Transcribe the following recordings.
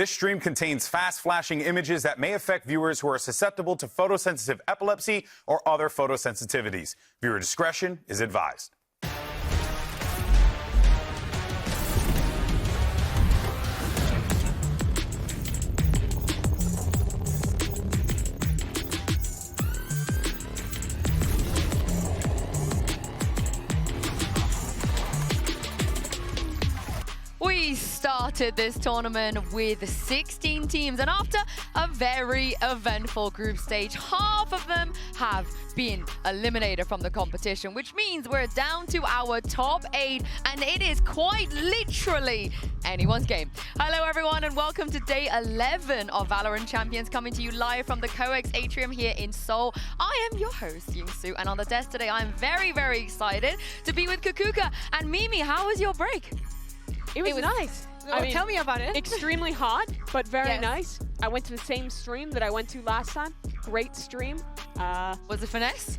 This stream contains fast-flashing images that may affect viewers who are susceptible to photosensitive epilepsy or other photosensitivities. Viewer discretion is advised. We started this tournament with 16 teams, and after a very eventful group stage, half of them have been eliminated from the competition, which means we're down to our top 8, and it is quite literally anyone's game. Hello everyone, and welcome to day 11 of VALORANT Champions, coming to you live from the COEX Atrium here in Seoul. I am your host, Yingsu, and on the desk today, I'm very, very excited to be with Kakuka. And Mimi, how was your break? It was nice. I mean, tell me about it. Extremely hot, but very nice. I went to the same stream that I went to last time. Great stream. Was it finesse?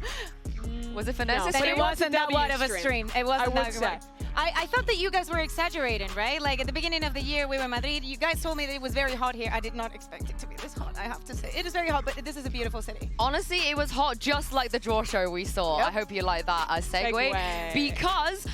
Was it finesse? No, But it wasn't that one of a stream. It wasn't that good. I thought that you guys were exaggerating, right? Like at the beginning of the year, we were in Madrid. You guys told me that it was very hot here. I did not expect it to be this hot, I have to say. It is very hot, but this is a beautiful city. Honestly, it was hot just like the draw show we saw. Yep. I hope you like that segue. Because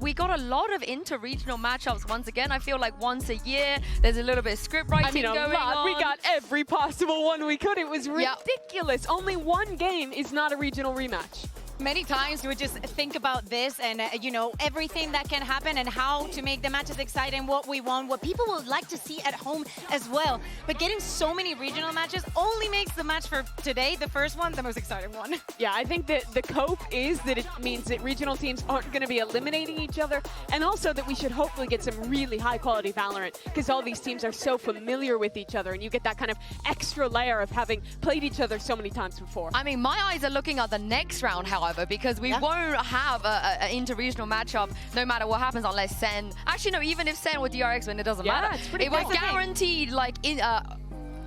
we got a lot of inter-regional matchups once again. I feel like once a year, there's a little bit of script writing going on. We got every possible one we could. It was ridiculous. Only one game is not a regional rematch. Many times we just think about this and, you know, everything that can happen and how to make the matches exciting, what we want, what people would like to see at home as well. But getting so many regional matches only makes the match for today, the first one, the most exciting one. Yeah, I think that the cope is that it means that regional teams aren't going to be eliminating each other, and also that we should hopefully get some really high-quality VALORANT, because all these teams are so familiar with each other, and you get that kind of extra layer of having played each other so many times before. I mean, my eyes are looking at the next round, however, because we won't have an inter-regional matchup no matter what happens unless SEN... Actually, no, even if SEN or DRX win, it doesn't matter. It's pretty it was guaranteed, like,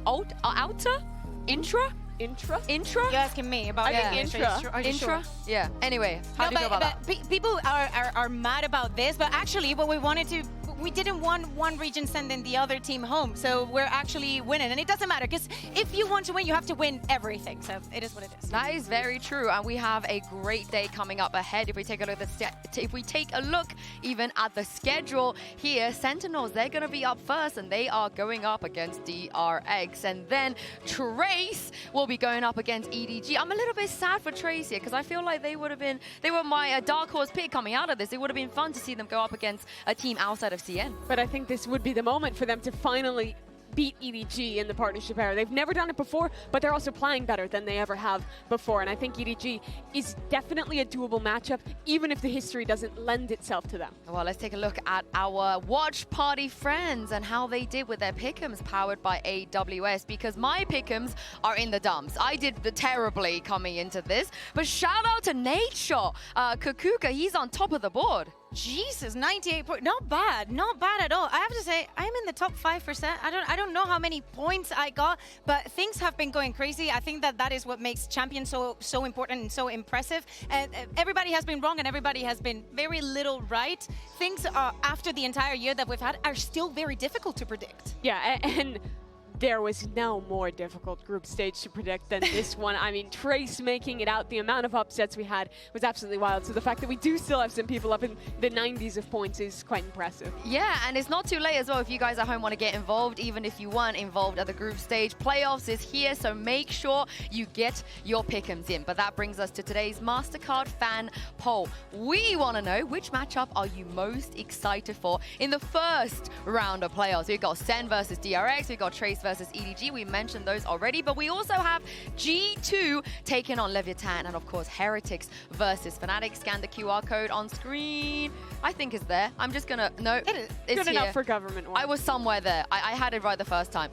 outer? Intra? Intra? You're asking me about Intra? Yeah. Anyway, how do you feel about that? People are mad about this, but actually what we wanted to... We didn't want one region sending the other team home, so we're actually winning. And it doesn't matter, because if you want to win, you have to win everything. So it is what it is. That is very true, and we have a great day coming up ahead. If we take a look even at the schedule here, Sentinels, they're going to be up first, and they are going up against DRX. And then Trace will be going up against EDG. I'm a little bit sad for Trace here, because I feel like they were my dark horse pick coming out of this. It would have been fun to see them go up against a team outside of CN. But I think this would be the moment for them to finally beat EDG in the partnership era. They've never done it before, but they're also playing better than they ever have before. And I think EDG is definitely a doable matchup, even if the history doesn't lend itself to them. Well, let's take a look at our watch party friends and how they did with their pick'ems powered by AWS, because my pick'ems are in the dumps. I did terribly coming into this, but shout out to Nate Shot. Kakuka, he's on top of the board. Jesus, 98 points. Not bad at all. I have to say, I'm in the top 5%. I don't know how many points I got, but things have been going crazy. I think that is what makes Champions so important and so impressive. Everybody has been wrong and everybody has been very little right. Things after the entire year that we've had are still very difficult to predict. Yeah, and there was no more difficult group stage to predict than this one. I mean, Trace making it out, the amount of upsets we had was absolutely wild. So the fact that we do still have some people up in the 90s of points is quite impressive. Yeah, and it's not too late as well if you guys at home want to get involved, even if you weren't involved at the group stage. Playoffs is here, so make sure you get your pick'ems in. But that brings us to today's MasterCard fan poll. We want to know, which matchup are you most excited for in the first round of playoffs? We've got SEN versus DRX, we've got Trace versus EDG. We mentioned those already, but we also have G2 taking on Leviathan, and of course Heretics versus Fnatic. Scan the QR code on screen. I think it's there. I'm just gonna, no, it's good enough here. for government one. I was somewhere there. I had it right the first time.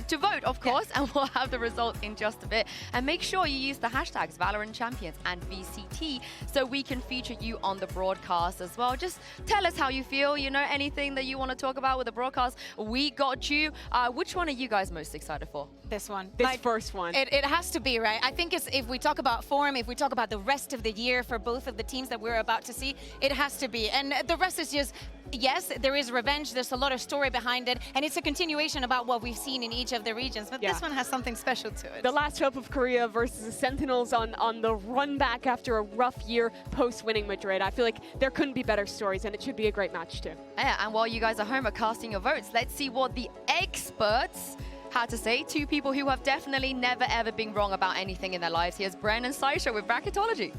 To vote, of course, and we'll have the results in just a bit. And make sure you use the hashtags VALORANT Champions and VCT so we can feature you on the broadcast as well. Just tell us how you feel, you know, anything that you want to talk about with the broadcast. We got you. Which one are you guys most excited for? This one. This first one. It has to be, right? I think if we talk about form, if we talk about the rest of the year for both of the teams that we're about to see, it has to be. And the rest is just yes, there is revenge. There's a lot of story behind it, and it's a continuation about what we've seen in each of the regions. But this one has something special to it. The last hope of Korea versus the Sentinels on the run back after a rough year post-winning Madrid. I feel like there couldn't be better stories, and it should be a great match too. Yeah, and while you guys are home are casting your votes, let's see what the experts had to say. Two people who have definitely never ever been wrong about anything in their lives. Here's Bren and Saisha with bracketology.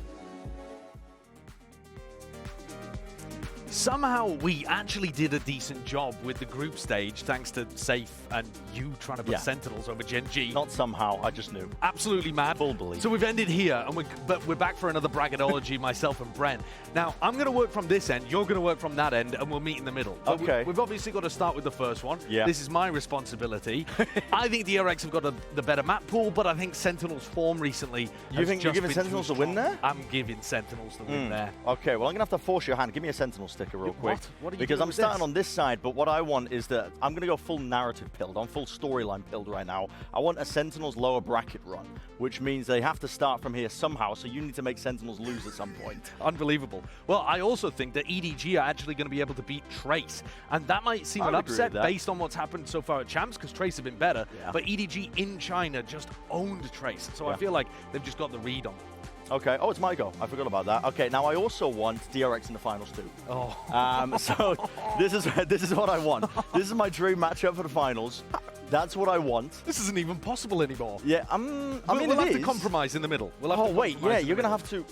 Somehow we actually did a decent job with the group stage, thanks to Safe and you trying to put Sentinels over Gen G. Not somehow, I just knew. Absolutely mad. Full belief. So we've ended here, and we're back for another bracketology, myself and Bren. Now, I'm going to work from this end, you're going to work from that end, and we'll meet in the middle. But okay. We've obviously got to start with the first one. Yeah. This is my responsibility. I think DRX have got the better map pool, but I think Sentinels' form recently You think you're giving Sentinels the win there? I'm giving Sentinels the win there. Okay, well, I'm going to have to force your hand. Give me a Sentinel sticker real quick. What are you because doing I'm with starting this? on this side, but what I want is that I'm going to go full narrative pilled. I'm full storyline pilled right now. I want a Sentinels lower bracket run, which means they have to start from here somehow, so you need to make Sentinels lose at some point. Unbelievable. Well, I also think that EDG are actually going to be able to beat Trace, and that might seem an upset based on what's happened so far at Champs, because Trace have been better, but EDG in China just owned Trace, so I feel like they've just got the read on them. Okay. Oh, it's my go. I forgot about that. Okay. Now I also want DRX in the finals too. Oh. So this is what I want. This is my dream matchup for the finals. That's what I want. This isn't even possible anymore. Yeah. I mean, we'll have to compromise in the middle. We'll have to wait. Yeah. You're gonna have to.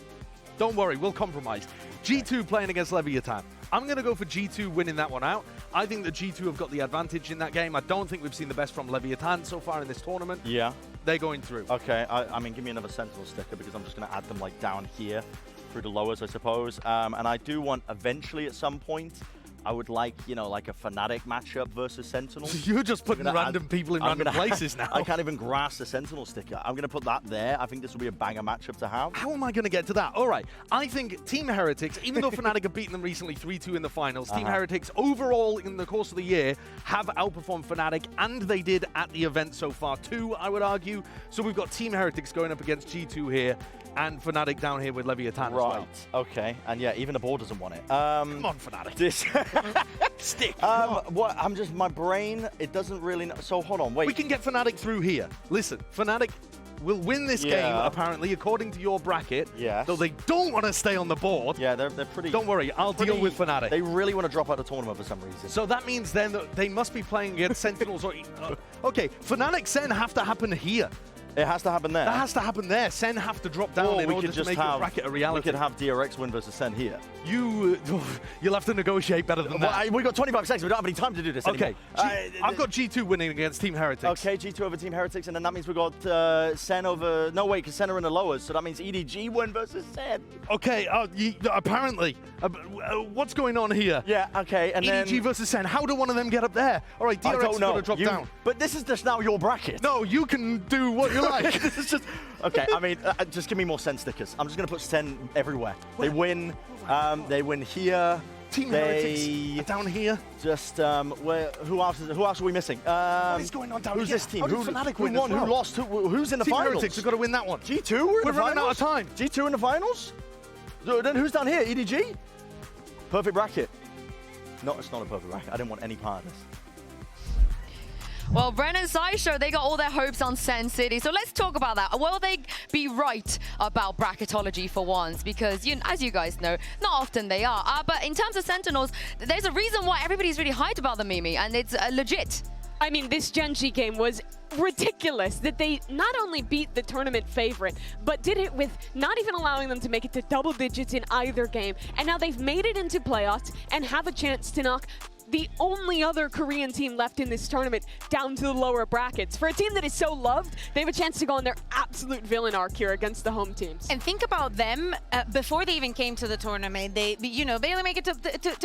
Don't worry. We'll compromise. G2 playing against Leviathan. I'm going to go for G2 winning that one out. I think that G2 have got the advantage in that game. I don't think we've seen the best from Leviathan so far in this tournament. Yeah. They're going through. Okay. I mean, give me another Sentinel sticker because I'm just going to add them like down here through the lowers, I suppose. And I do want eventually at some point, I would like, you know, like a Fnatic matchup versus Sentinels. You're just putting random people in random places now. I can't even grasp the Sentinel sticker. I'm going to put that there. I think this will be a banger matchup to have. How am I going to get to that? All right. I think Team Heretics, even though Fnatic have beaten them recently 3-2 in the finals, Team Heretics overall in the course of the year have outperformed Fnatic, and they did at the event so far too, I would argue. So we've got Team Heretics going up against G2 here, and Fnatic down here with Leviathan as well. Okay. And yeah, even the board doesn't want it. Come on, Fnatic. This Stick. What? I'm just, my brain, it doesn't really know. So hold on, wait. We can get Fnatic through here. Listen, Fnatic will win this game, apparently, according to your bracket. Yes. Though they don't want to stay on the board. Yeah, they're pretty... Don't worry, I'll deal with Fnatic. They really want to drop out of the tournament for some reason. So that means then that they must be playing against Sentinels or... okay, Fnatic Sen have to happen here. It has to happen there. That has to happen there. Sen have to drop down in order to make your bracket a reality. We could have DRX win versus Sen here. You'll have to negotiate better than that. We've got 25 seconds. We don't have any time to do this anymore. I've got G2 winning against Team Heretics. Okay, G2 over Team Heretics, and then that means we've got Sen over... No, wait, because Sen are in the lowers, so that means EDG win versus Sen. Okay, apparently. What's going on here? Yeah, okay, and EDG then... versus Sen. How do one of them get up there? All right, DRX is going to drop down. But this is just now your bracket. No, you can do what you like. This is just... Okay, I mean, just give me more Sen stickers. I'm just going to put Sen everywhere. They win here. Team Heretics down here. Just, who else are we missing? What is going on down here? Who's this team? Who Fnatic won? Well? Who lost? Who's in the Team finals? Heretics have got to win that one. G2? We're running out of time. G2 in the finals? Then who's down here? EDG? Perfect bracket. No, it's not a perfect bracket. I didn't want any part of this. Well, Bren and Saisha, they got all their hopes on Sen City. So let's talk about that. Will they be right about bracketology for once? Because, as you guys know, not often they are. But in terms of Sentinels, there's a reason why everybody's really hyped about them, Mimi, and it's legit. I mean, this Gen G game was ridiculous that they not only beat the tournament favorite, but did it with not even allowing them to make it to double digits in either game. And now they've made it into playoffs and have a chance to knock the only other Korean team left in this tournament down to the lower brackets. For a team that is so loved, they have a chance to go on their absolute villain arc here against the home teams. And think about them before they even came to the tournament. They barely make it to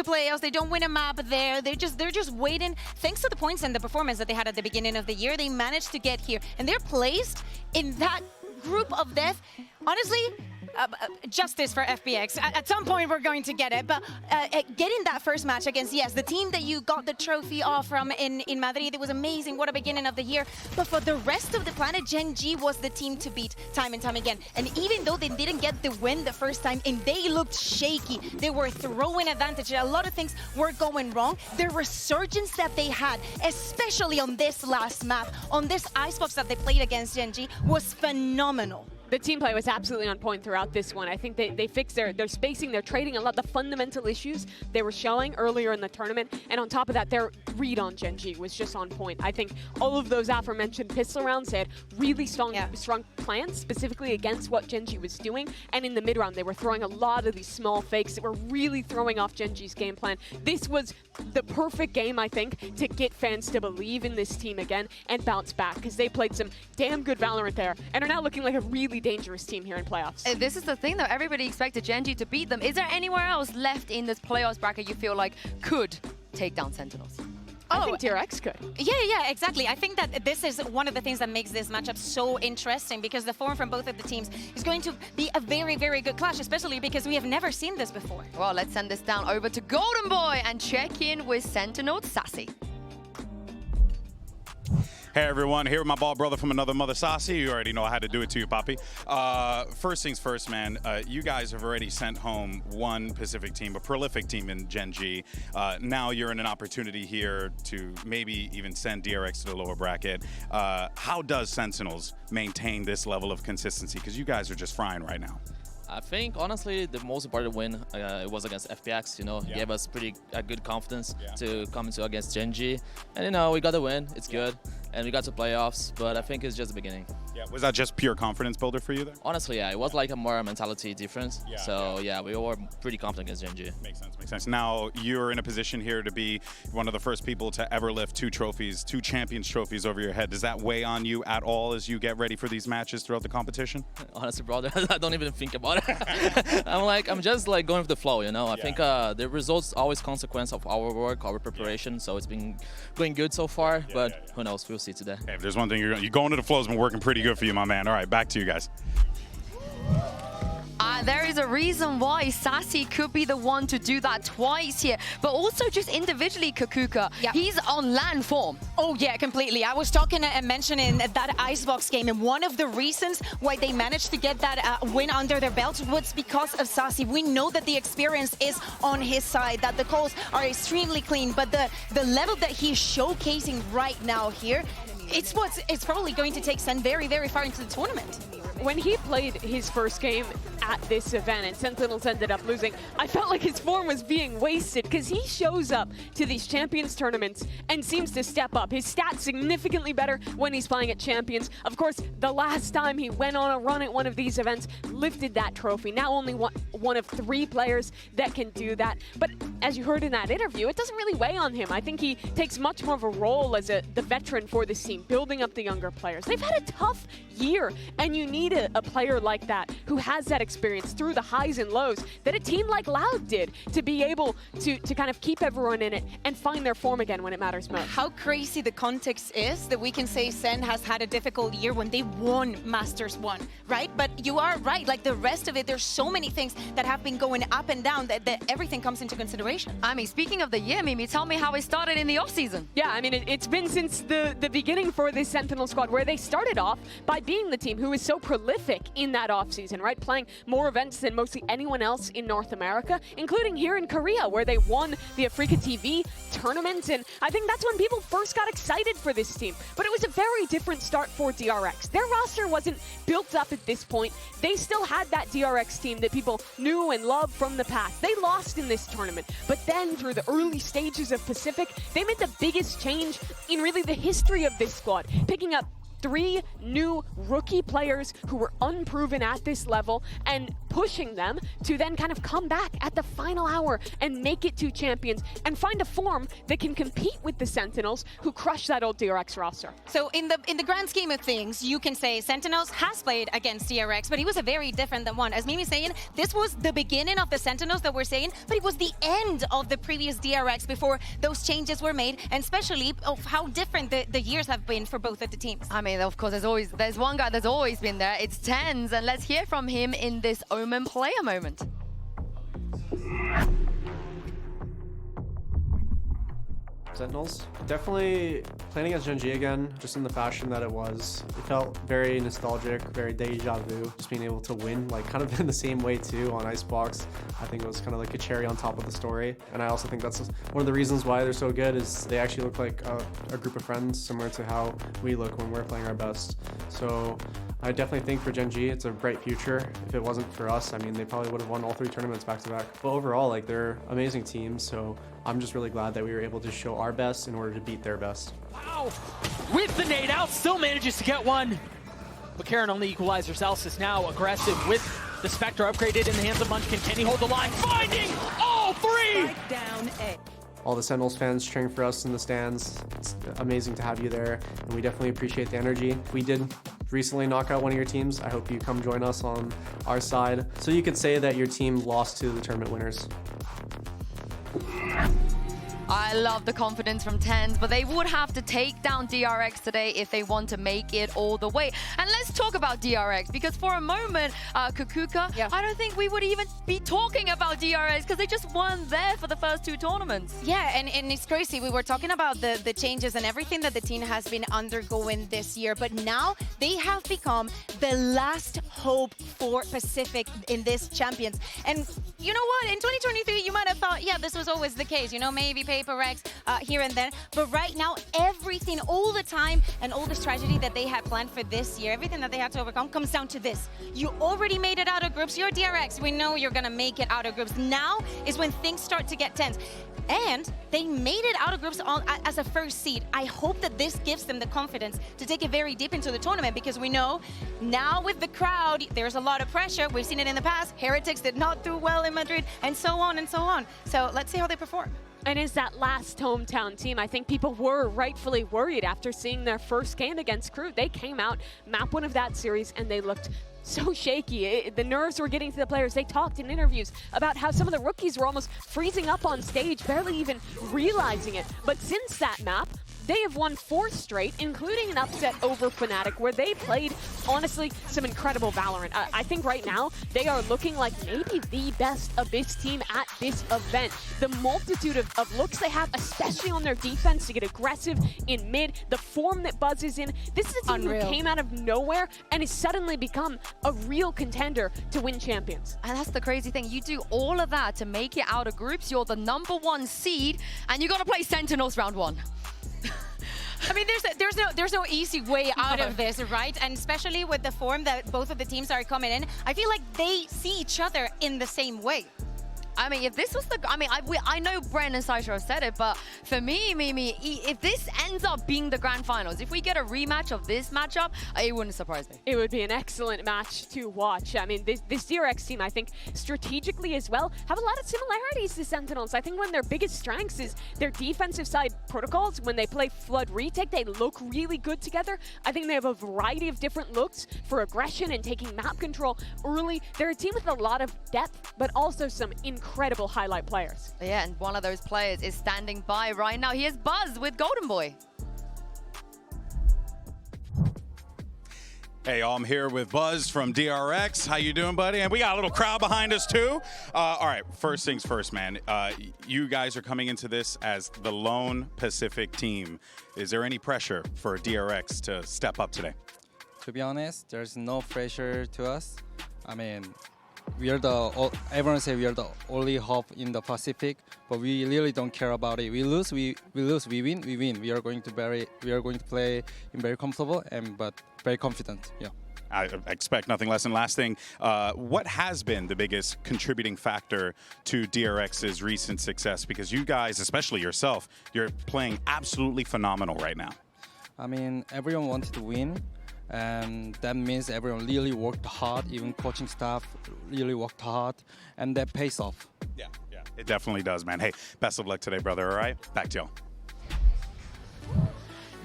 playoffs. They don't win a map there. They're just waiting. Thanks to the points and the performance that they had at the beginning of the year, they managed to get here, and they're placed in that group of death. Honestly, justice for FPX. At some point, we're going to get it. But getting that first match against, yes, the team that you got the trophy off from in Madrid, it was amazing. What a beginning of the year. But for the rest of the planet, Gen G was the team to beat time and time again. And even though they didn't get the win the first time, and they looked shaky, they were throwing advantage. A lot of things were going wrong. The resurgence that they had, especially on this last map, on this icebox that they played against Gen G, was phenomenal. The team play was absolutely on point throughout this one. I think they fixed their spacing, their trading, a lot of the fundamental issues they were showing earlier in the tournament. And on top of that, their read on Gen G was just on point. I think all of those aforementioned pistol rounds had really strong plans, specifically against what Gen G was doing. And in the mid round, they were throwing a lot of these small fakes that were really throwing off Gen G's game plan. This was the perfect game, I think, to get fans to believe in this team again and bounce back, because they played some damn good Valorant there and are now looking like a really dangerous team here in playoffs. This is the thing, though. Everybody expected Gen G to beat them. Is there anywhere else left in this playoffs bracket you feel like could take down Sentinels? I think DRX could. Yeah, exactly. I think that this is one of the things that makes this matchup so interesting, because the form from both of the teams is going to be a very, very good clash, especially because we have never seen this before. Well, let's send this down over to Golden Boy and check in with Sentinels Sacy. Hey everyone, here with my bald brother from another mother, Sacy. You already know I had to do it to you, Poppy. First things first, man. You guys have already sent home one Pacific team, a prolific team in Gen G. Now you're in an opportunity here to maybe even send DRX to the lower bracket. How does Sentinels maintain this level of consistency? Because you guys are just frying right now. I think, honestly, the most important win it was against FPX. You know, gave us pretty good confidence to come into against Gen G. And, you know, we got the win. It's good. And we got to playoffs, but I think it's just the beginning. Yeah, was that just pure confidence builder for you there? Honestly, yeah, it was like a more mentality difference. So, yeah, we were pretty confident against Gen G. Makes sense, makes sense. Now, you're in a position here to be one of the first people to ever lift two Champions trophies over your head. Does that weigh on you at all as you get ready for these matches throughout the competition? Honestly, brother, I don't even think about it. I'm just like going with the flow, you know? I think the results always consequence of our work, our preparation, so it's been going good so far, but who knows, we'll see today. Okay, if there's one thing you're going to the flow has been working pretty good for you, my man. All right, back to you guys. There is a reason why Sacy could be the one to do that twice here, but also just individually, Kakuka, he's on LAN form. Oh yeah, completely. I was talking and mentioning that Icebox game, and one of the reasons why they managed to get that win under their belts was because of Sacy. We know that the experience is on his side, that the calls are extremely clean, but the level that he's showcasing right now here, it's probably going to take Sen very, very far into the tournament. When he played his first game at this event and Sentinels ended up losing, I felt like his form was being wasted, because he shows up to these Champions tournaments and seems to step up. His stats significantly better when he's playing at Champions. Of course, the last time he went on a run at one of these events, lifted that trophy. Now only one of 3 players that can do that. But as you heard in that interview, it doesn't really weigh on him. I think he takes much more of a role as the veteran for this team, building up the younger players. They've had a tough year, and you need a player like that who has that experience through the highs and lows that a team like Loud did, to be able to kind of keep everyone in it and find their form again when it matters most. How crazy the context is that we can say Sen has had a difficult year when they won Masters 1, right? But you are right, like the rest of it, there's so many things that have been going up and down that everything comes into consideration. I mean, speaking of the year, Mimi, tell me how it started in the offseason. Yeah, I mean, it's been since the beginning for this Sentinel squad, where they started off by being the team who is so prolific in that offseason, right? Playing more events than mostly anyone else in North America, including here in Korea, where they won the Africa TV tournament. And I think that's when people first got excited for this team. But it was a very different start for DRX. Their roster wasn't built up at this point. They still had that DRX team that people knew and loved from the past. They lost in this tournament. But then through the early stages of Pacific, they made the biggest change in really the history of this squad, picking up 3 new rookie players who were unproven at this level and pushing them to then kind of come back at the final hour and make it to Champions and find a form that can compete with the Sentinels, who crushed that old DRX roster. So in the grand scheme of things, you can say Sentinels has played against DRX, but it was a very different than one. As Mimi's saying, this was the beginning of the Sentinels that we're saying, but it was the end of the previous DRX before those changes were made, and especially of how different the years have been for both of the teams. I mean, mean, of course, there's one guy that's always been there. It's TenZ, and let's hear from him in this Omen player moment. Sentinels. Definitely playing against Gen G again, just in the fashion that it was. It felt very nostalgic, very deja vu. Just being able to win, like kind of in the same way too on Icebox. I think it was kind of like a cherry on top of the story. And I also think that's one of the reasons why they're so good is they actually look like a group of friends, similar to how we look when we're playing our best. So I definitely think for Gen G, it's a bright future. If it wasn't for us, I mean, they probably would have won all 3 tournaments back to back. But overall, like, they're amazing teams, so I'm just really glad that we were able to show our best in order to beat their best. Wow! With the nade out, still manages to get one. But Karen on the equalizer. Celsius now aggressive with the Spectre upgraded in the hands of Munchkin. Can he hold the line? Finding all 3! Down A. All the Sentinels fans cheering for us in the stands. It's amazing to have you there, and we definitely appreciate the energy. We did recently knock out one of your teams. I hope you come join us on our side. So you could say that your team lost to the tournament winners. I love the confidence from TenZ, but they would have to take down DRX today if they want to make it all the way. And let's talk about DRX, because for a moment, Kukuka, I don't think we would even be talking about DRX because they just weren't there for the first 2 tournaments. Yeah, and it's crazy. We were talking about the changes and everything that the team has been undergoing this year, but now they have become the last hope for Pacific in this Champions. And you know what? In 2023, you might have thought, yeah, this was always the case. You know, maybe PACIFIC here and there. But right now, everything, all the time, and all this tragedy that they had planned for this year, everything that they had to overcome comes down to this. You already made it out of groups. You're DRX. We know you're going to make it out of groups. Now is when things start to get tense. And they made it out of groups as a first seed. I hope that this gives them the confidence to take it very deep into the tournament, because we know now with the crowd, there's a lot of pressure. We've seen it in the past. Heretics did not do well in Madrid, and so on and so on. So let's see how they perform. And as that last hometown team, I think people were rightfully worried after seeing their first game against Crew. They came out, map 1 of that series, and they looked so shaky. The nerves were getting to the players. They talked in interviews about how some of the rookies were almost freezing up on stage, barely even realizing it. But since that map, they have won 4 straight, including an upset over Fnatic, where they played, honestly, some incredible Valorant. I think right now, they are looking like maybe the best Abyss team at this event. The multitude of looks they have, especially on their defense, to get aggressive in mid, the form that Buzz is in. This is a team who came out of nowhere and has suddenly become a real contender to win Champions. And that's the crazy thing. You do all of that to make it out of groups. You're the #1 seed, and you got to play Sentinels round 1. I mean, there's no easy way out of this, right? And especially with the form that both of the teams are coming in, I feel like they see each other in the same way. I mean, if this was the... I mean, I know Bren and Saisha have said it, but for me, Mimi, if this ends up being the grand finals, if we get a rematch of this matchup, it wouldn't surprise me. It would be an excellent match to watch. I mean, this DRX team, I think, strategically as well, have a lot of similarities to Sentinels. I think one of their biggest strengths is their defensive side protocols. When they play Flood Retake, they look really good together. I think they have a variety of different looks for aggression and taking map control early. They're a team with a lot of depth, but also some incredible highlight players. Yeah, and one of those players is standing by right now. Here's Buzz with Golden Boy. Hey, I'm here with Buzz from DRX. How you doing, buddy? And we got a little crowd behind us, too. All right, first things first, man. You guys are coming into this as the lone Pacific team. Is there any pressure for DRX to step up today? To be honest, there's no pressure to us. I mean, everyone say we are the only hope in the Pacific, but we really don't care about it. We lose, we win, we win. We are going to play in very comfortable but very confident. Yeah. I expect nothing less. And last thing, what has been the biggest contributing factor to DRX's recent success? Because you guys, especially yourself, you're playing absolutely phenomenal right now. I mean, everyone wanted to win. And that means everyone really worked hard, even coaching staff really worked hard, and that pays off. Yeah, it definitely does, man. Hey, best of luck today, brother, all right? Back to y'all.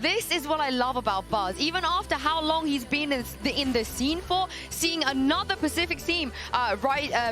this is what I love about Buzz. Even after how long he's been in the scene for, seeing another Pacific team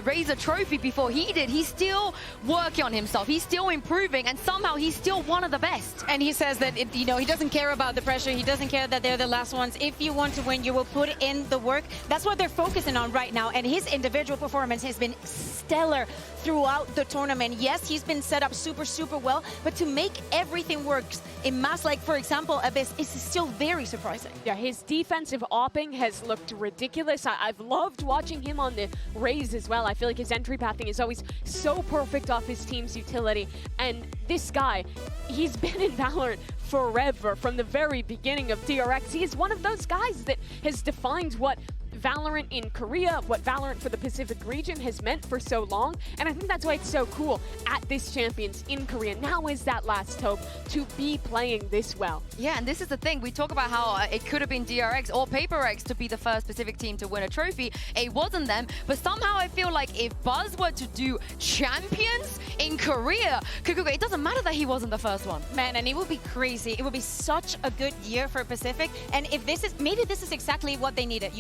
raise a trophy before he did, he's still working on himself. He's still improving, and somehow he's still one of the best. And he says that, he doesn't care about the pressure. He doesn't care that they're the last ones. If you want to win, you will put in the work. That's what they're focusing on right now. And his individual performance has been stellar throughout the tournament. Yes, he's been set up super, super well, but to make everything work in mass, like for example, Abyss, is still very surprising. Yeah, his defensive opping has looked ridiculous. I've loved watching him on the Raze as well. I feel like his entry pathing is always so perfect off his team's utility. And this guy, he's been in Valorant forever, from the very beginning of DRX. He is one of those guys that has defined what Valorant in Korea, what Valorant for the Pacific region has meant for so long. And I think that's why it's so cool at this Champions in Korea. Now is that last hope to be playing this well. Yeah, and this is the thing. We talk about how it could have been DRX or PaperX to be the first Pacific team to win a trophy. It wasn't them, but somehow I feel like if Buzz were to do Champions in Korea, it doesn't matter that he wasn't the first one. Man, and it would be crazy. It would be such a good year for Pacific. And if this is, maybe this is exactly what they needed,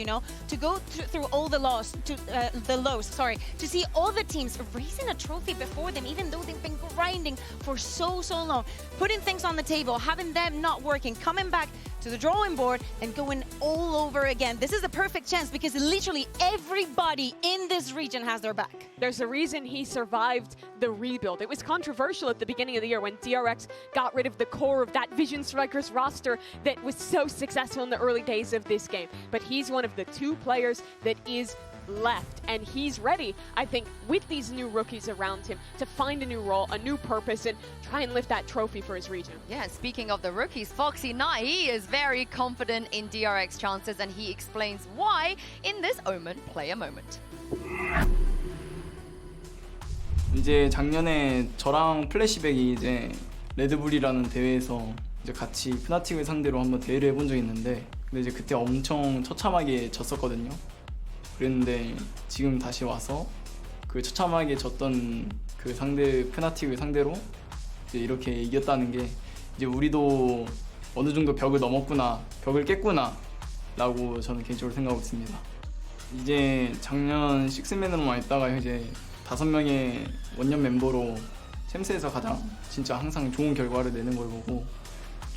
to go through all the lows, to see all the teams raising a trophy before them, even though they've been grinding for so long, putting things on the table, having them not working, coming back to the drawing board and going all over again. This is a perfect chance because literally everybody in this region has their back. There's a reason he survived the rebuild. It was controversial at the beginning of the year when DRX got rid of the core of that Vision Strikers roster that was so successful in the early days of this game. But he's one of the 2 players that is left, and he's ready, I think, with these new rookies around him to find a new role, a new purpose, and try and lift that trophy for his region. Yeah, speaking of the rookies, Foxy Knight, he is very confident in DRX chances, and he explains why in this Omen Player Moment. 이제 작년에 저랑 플래시백이 이제 레드불이라는 대회에서 이제 같이 프나틱을 상대로 한번 대회를 해본 적이 있는데, 근데 이제 그때 엄청 처참하게 졌었거든요. 그랬는데 지금 다시 와서 그 처참하게 졌던 그 상대 프나틱을 상대로 이제 이렇게 이겼다는 게 이제 우리도 어느 정도 벽을 넘었구나, 벽을 깼구나 라고 저는 개인적으로 생각하고 있습니다. 이제 작년 식스맨으로만 있다가 이제 5명의 원년 멤버로 챔스에서 가장 진짜 항상 좋은 결과를 내는 걸 보고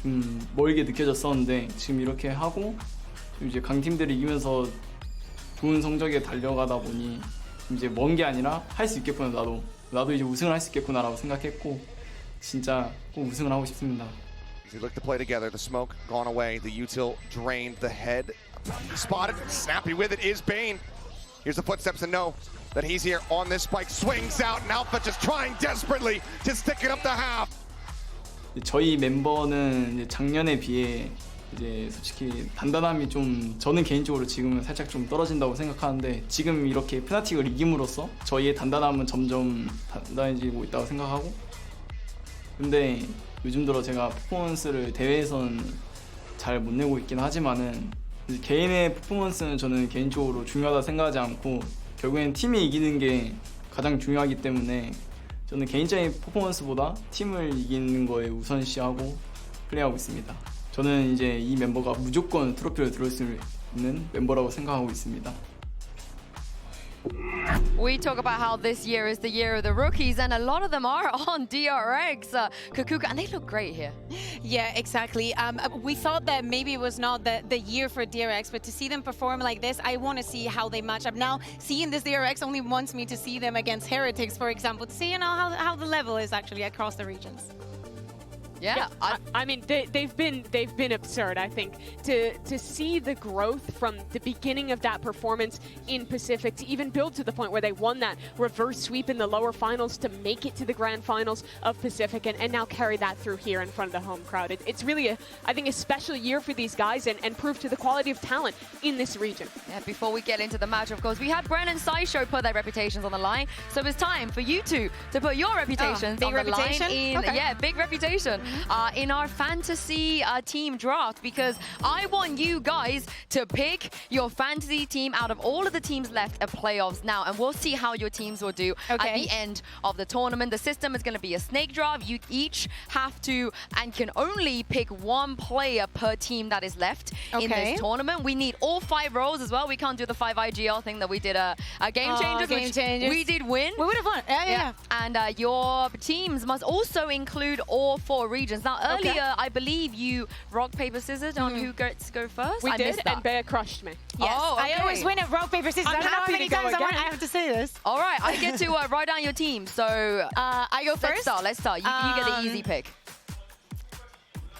좀 멀게 느껴졌었는데, 지금 이렇게 하고 이제 강팀들을 이기면서 좋은 성적에 달려가다 보니 이제 먼 게 아니라 할 수 있겠구나, 나도 이제 우승을 할 수 있겠구나라고 생각했고 진짜 꼭 우승을 하고 싶습니다. They look to play together. The smoke gone away. The util drained. The head spotted. Snappy with it is Bane. Here's the footsteps to know that he's here on this spike. Swings out, and Alpha just trying desperately to stick it up the half. 저희 멤버는 이제 작년에 비해 이제 솔직히 단단함이 좀, 저는 개인적으로 지금은 살짝 좀 떨어진다고 생각하는데, 지금 이렇게 프나틱을 이김으로써 저희의 단단함은 점점 단단해지고 있다고 생각하고, 근데 요즘 들어 제가 퍼포먼스를 대회에서는 잘 못 내고 있긴 하지만은 개인의 퍼포먼스는 저는 개인적으로 중요하다 생각하지 않고 결국엔 팀이 이기는 게 가장 중요하기 때문에 저는 개인적인 퍼포먼스보다 팀을 이기는 거에 우선시하고 플레이하고 있습니다. 저는 이제 이 멤버가 무조건 트로피를 들을 수 있는 멤버라고 생각하고 있습니다. We talk about how this year is the year of the rookies, and a lot of them are on DRX, Kukuka, and they look great here. Yeah, exactly. We thought that maybe it was not the year for DRX, but to see them perform like this, I want to see how they match up. Now, seeing this DRX only wants me to see them against Heretics, for example, to see how the level is actually across the regions. Yeah, I mean they've been absurd. I think to see the growth from the beginning of that performance in Pacific to even build to the point where they won that reverse sweep in the lower finals to make it to the grand finals of Pacific and now carry that through here in front of the home crowd. It's really I think a special year for these guys and prove to the quality of talent in this region. Yeah, before we get into the match, of course, we had Bren and Sacy put their reputations on the line, so it's time for you two to put your reputations on the line. Okay. Yeah, big reputation. in our fantasy team draft, because I want you guys to pick your fantasy team out of all of the teams left at playoffs now, and we'll see how your teams will do at the end of the tournament. The system is going to be a snake draft. You each have to and can only pick one player per team that is left in this tournament. We need all 5 roles as well. We can't do the 5 IGL thing that we did a Game Changers, which we did win. We would have won. Yeah. And your teams must also include all 4 regions. Now, earlier, I believe you rock, paper, scissors on who gets to go first. We did, and Bea crushed me. Yes. Oh, okay. I always win at rock, paper, scissors. I'm I don't know how happy many to go times again. I have to say this. All right, I get to write down your team. So I go first? Let's start. You get the easy pick.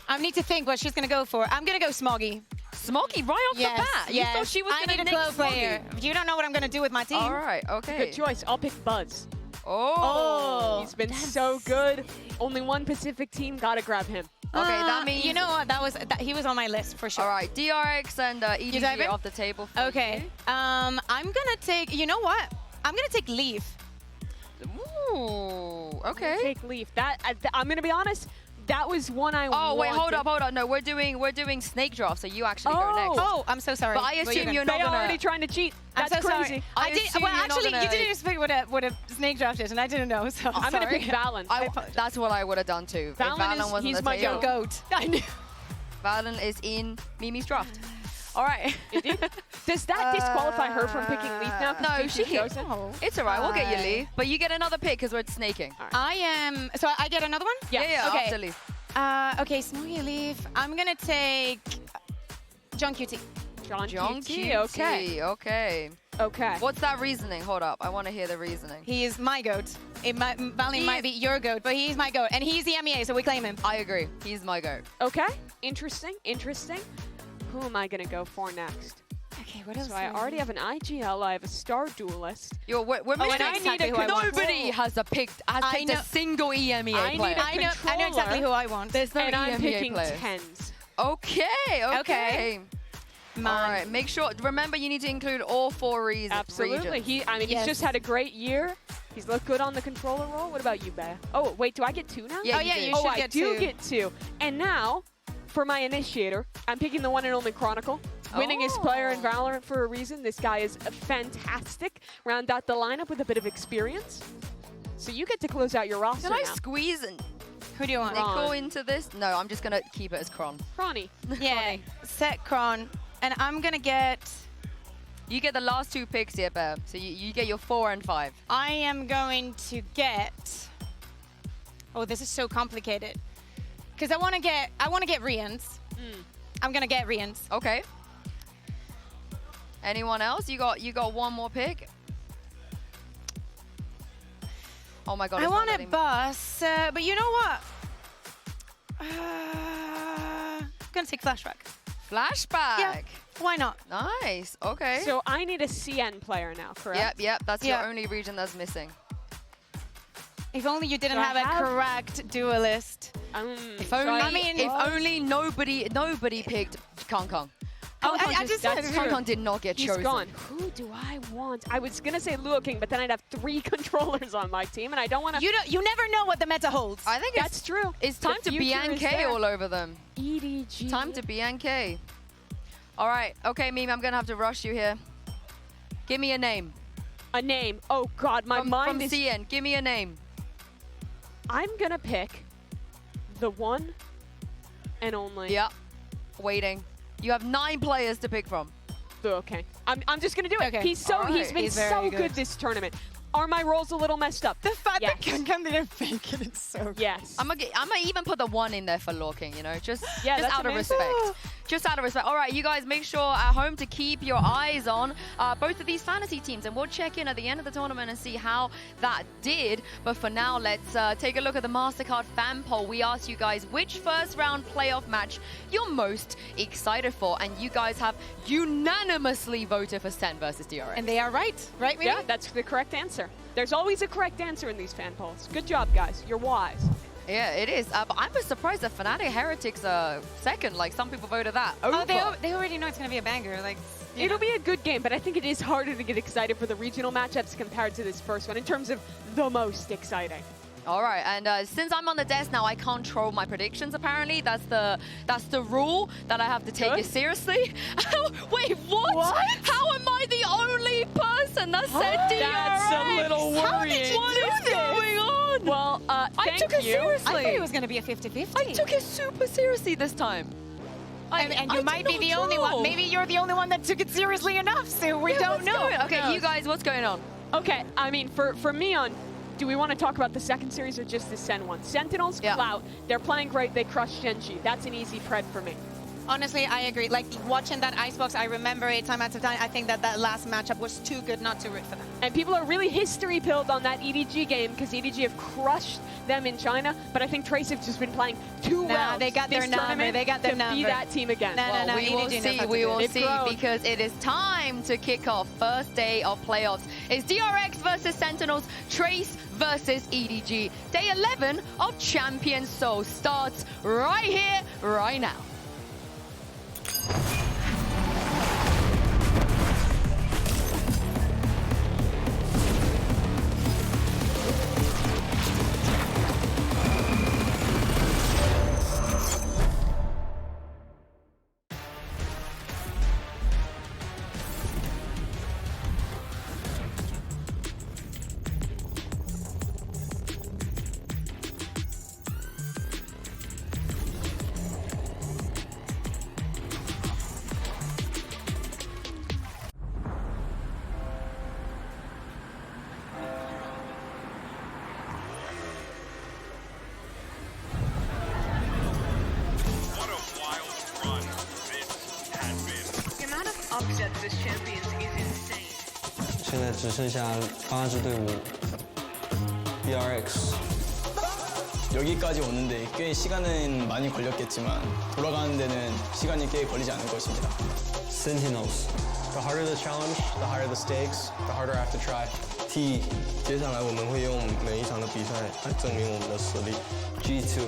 I need to think what she's going to go for. I'm going to go Smoggy. Smoggy right off the bat? You thought she was going to need a close player. You don't know what I'm going to do with my team. All right, okay. Good choice. I'll pick Buzz. Oh. He's been so good. Only one Pacific team. Got to grab him. Okay, that means... You know what? He was on my list for sure. All right, DRX and EDG off the table. Okay. I'm going to take... You know what? I'm going to take Leaf. Ooh, okay. Take Leaf. I'm going to be honest. That was one I wanted. Oh, wait, hold up. No, we're doing snake draft, so you actually go next. Oh, I'm so sorry. But I assume you're not They're gonna... already trying to cheat. That's I'm so crazy. sorry. Well, actually, you didn't explain what a snake draft is, and I didn't know, so I'm going to pick Valen. That's what I would have done, too. Valen wasn't he's the my table. goat. I knew. Valen is in Mimi's draft. All right. Does that disqualify her from picking Leaf now? No, she can. It's all right. We'll get you Leaf. But you get another pick because we're snaking. Right. I am... So I get another one? Yeah, okay. after Leaf. Okay, Smoggy, Leaf. I'm going to take John QT. John QT, okay. What's that reasoning? Hold up. I want to hear the reasoning. He is my goat. Valen might be your goat, but he's my goat. And he's the MEA, so we claim him. I agree. He's my goat. Okay. Interesting. Who am I going to go for next? Okay, what else? So I already have an IGL. I have a Star Duelist. We're missing. Nobody has picked a single EMEA player. I know exactly who I want. There's no and I'm EMEA picking players. TenZ. Okay. All right. Make sure. Remember, you need to include all 4 regions. Absolutely. He's just had a great year. He's looked good on the controller role. What about you, Bea? Oh, wait. Do I get 2 now? Yeah, you should get 2. I do get 2. And now, for my initiator, I'm picking the one and only Chronicle. Winningest player in Valorant for a reason. This guy is fantastic. Round out the lineup with a bit of experience. So you get to close out your roster Can I now. squeeze and who do you want? Nico into this? No, I'm just going to keep it as Kron. Cronny. Yeah, set Kron. And I'm going to get... You get the last 2 picks here, Bea. So you get your 4 and 5. I am going to get... Oh, this is so complicated. Because I want to get Rians. I'm going to get Rians. Okay. Anyone else? You got one more pick? Oh my god. I want a bus, but you know what? I'm going to take Flashback. Flashback? Yeah, why not? Nice, okay. So I need a CN player now, correct? Yep, that's your only region that's missing. If only you didn't have a correct duelist. If only nobody picked Kong Kong. I just said Kong Kong did not get chosen. He's gone. Who do I want? I was gonna say Luo King, but then I'd have 3 controllers on my team, and I don't want to. You never know what the meta holds. I think that's true. It's time to BNK all over them. EDG. Time to BNK. All right. Okay, Meme. I'm gonna have to rush you here. Give me a name. A name. Oh God, my mind is. From CN. Give me a name. I'm gonna pick the one and only. Yep. Waiting. You have 9 players to pick from. Okay. I'm just gonna do it. Okay. He's been so good this tournament. Are my rolls a little messed up? The fact that Kong didn't fake it, it's so good. Yes. I'm gonna even put the 1 in there for Luo King, you know, just out of amazing. respect. Just out of respect. All right, you guys make sure at home to keep your eyes on both of these fantasy teams, and we'll check in at the end of the tournament and see how that did. But for now, let's take a look at the MasterCard fan poll. We asked you guys which first round playoff match you're most excited for, and you guys have unanimously voted for SEN versus DRX. And they are right, right, Mimi? Yeah, that's the correct answer. There's always a correct answer in these fan polls. Good job, guys. You're wise. Yeah, it is. But I'm surprised that Fnatic Heretics are second. Like, some people voted that over. Oh, they already know it's going to be a banger. Like, it'll be a good game, but I think it is harder to get excited for the regional matchups compared to this first one in terms of the most exciting. All right, and since I'm on the desk now, I can't troll my predictions. Apparently, that's the rule that I have to take it seriously. Wait, what? How am I the only person that said DRX? That's a little worrying. What is going on? Well, I took it seriously. I thought it was going to be a 50-50. I took it super seriously this time. And you might be the only one. Maybe you're the only one that took it seriously enough, so we don't know. Okay, you guys, what's going on? Okay, I mean, for me on, do we want to talk about the second series or just the Sen one? Sentinels, Clout, they're playing great, they crushed Gen.G. That's an easy pred for me. Honestly, I agree. Like, watching that Icebox, I remember it time after time. I think that last matchup was too good not to root for them. And people are really history-pilled on that EDG game because EDG have crushed them in China, but I think Trace have just been playing too well. They got their number. They got their number. To be that team again. No. We will see because it is time to kick off first day of playoffs. It's DRX versus Sentinels, Trace versus EDG. Day 11 of Champions Tour starts right here, right now. upset this Champions is insane. 现在只剩下8支队伍 DRX. 여기까지 오는데 꽤 시간은 많이 걸렸겠지만 돌아가는 데는 시간이 꽤 걸리지 않을 것입니다. Sentinels. The harder the challenge, the higher the stakes, the harder I have to try. T. 接下来我们会用每一场的比赛来证明我们的实力。G2.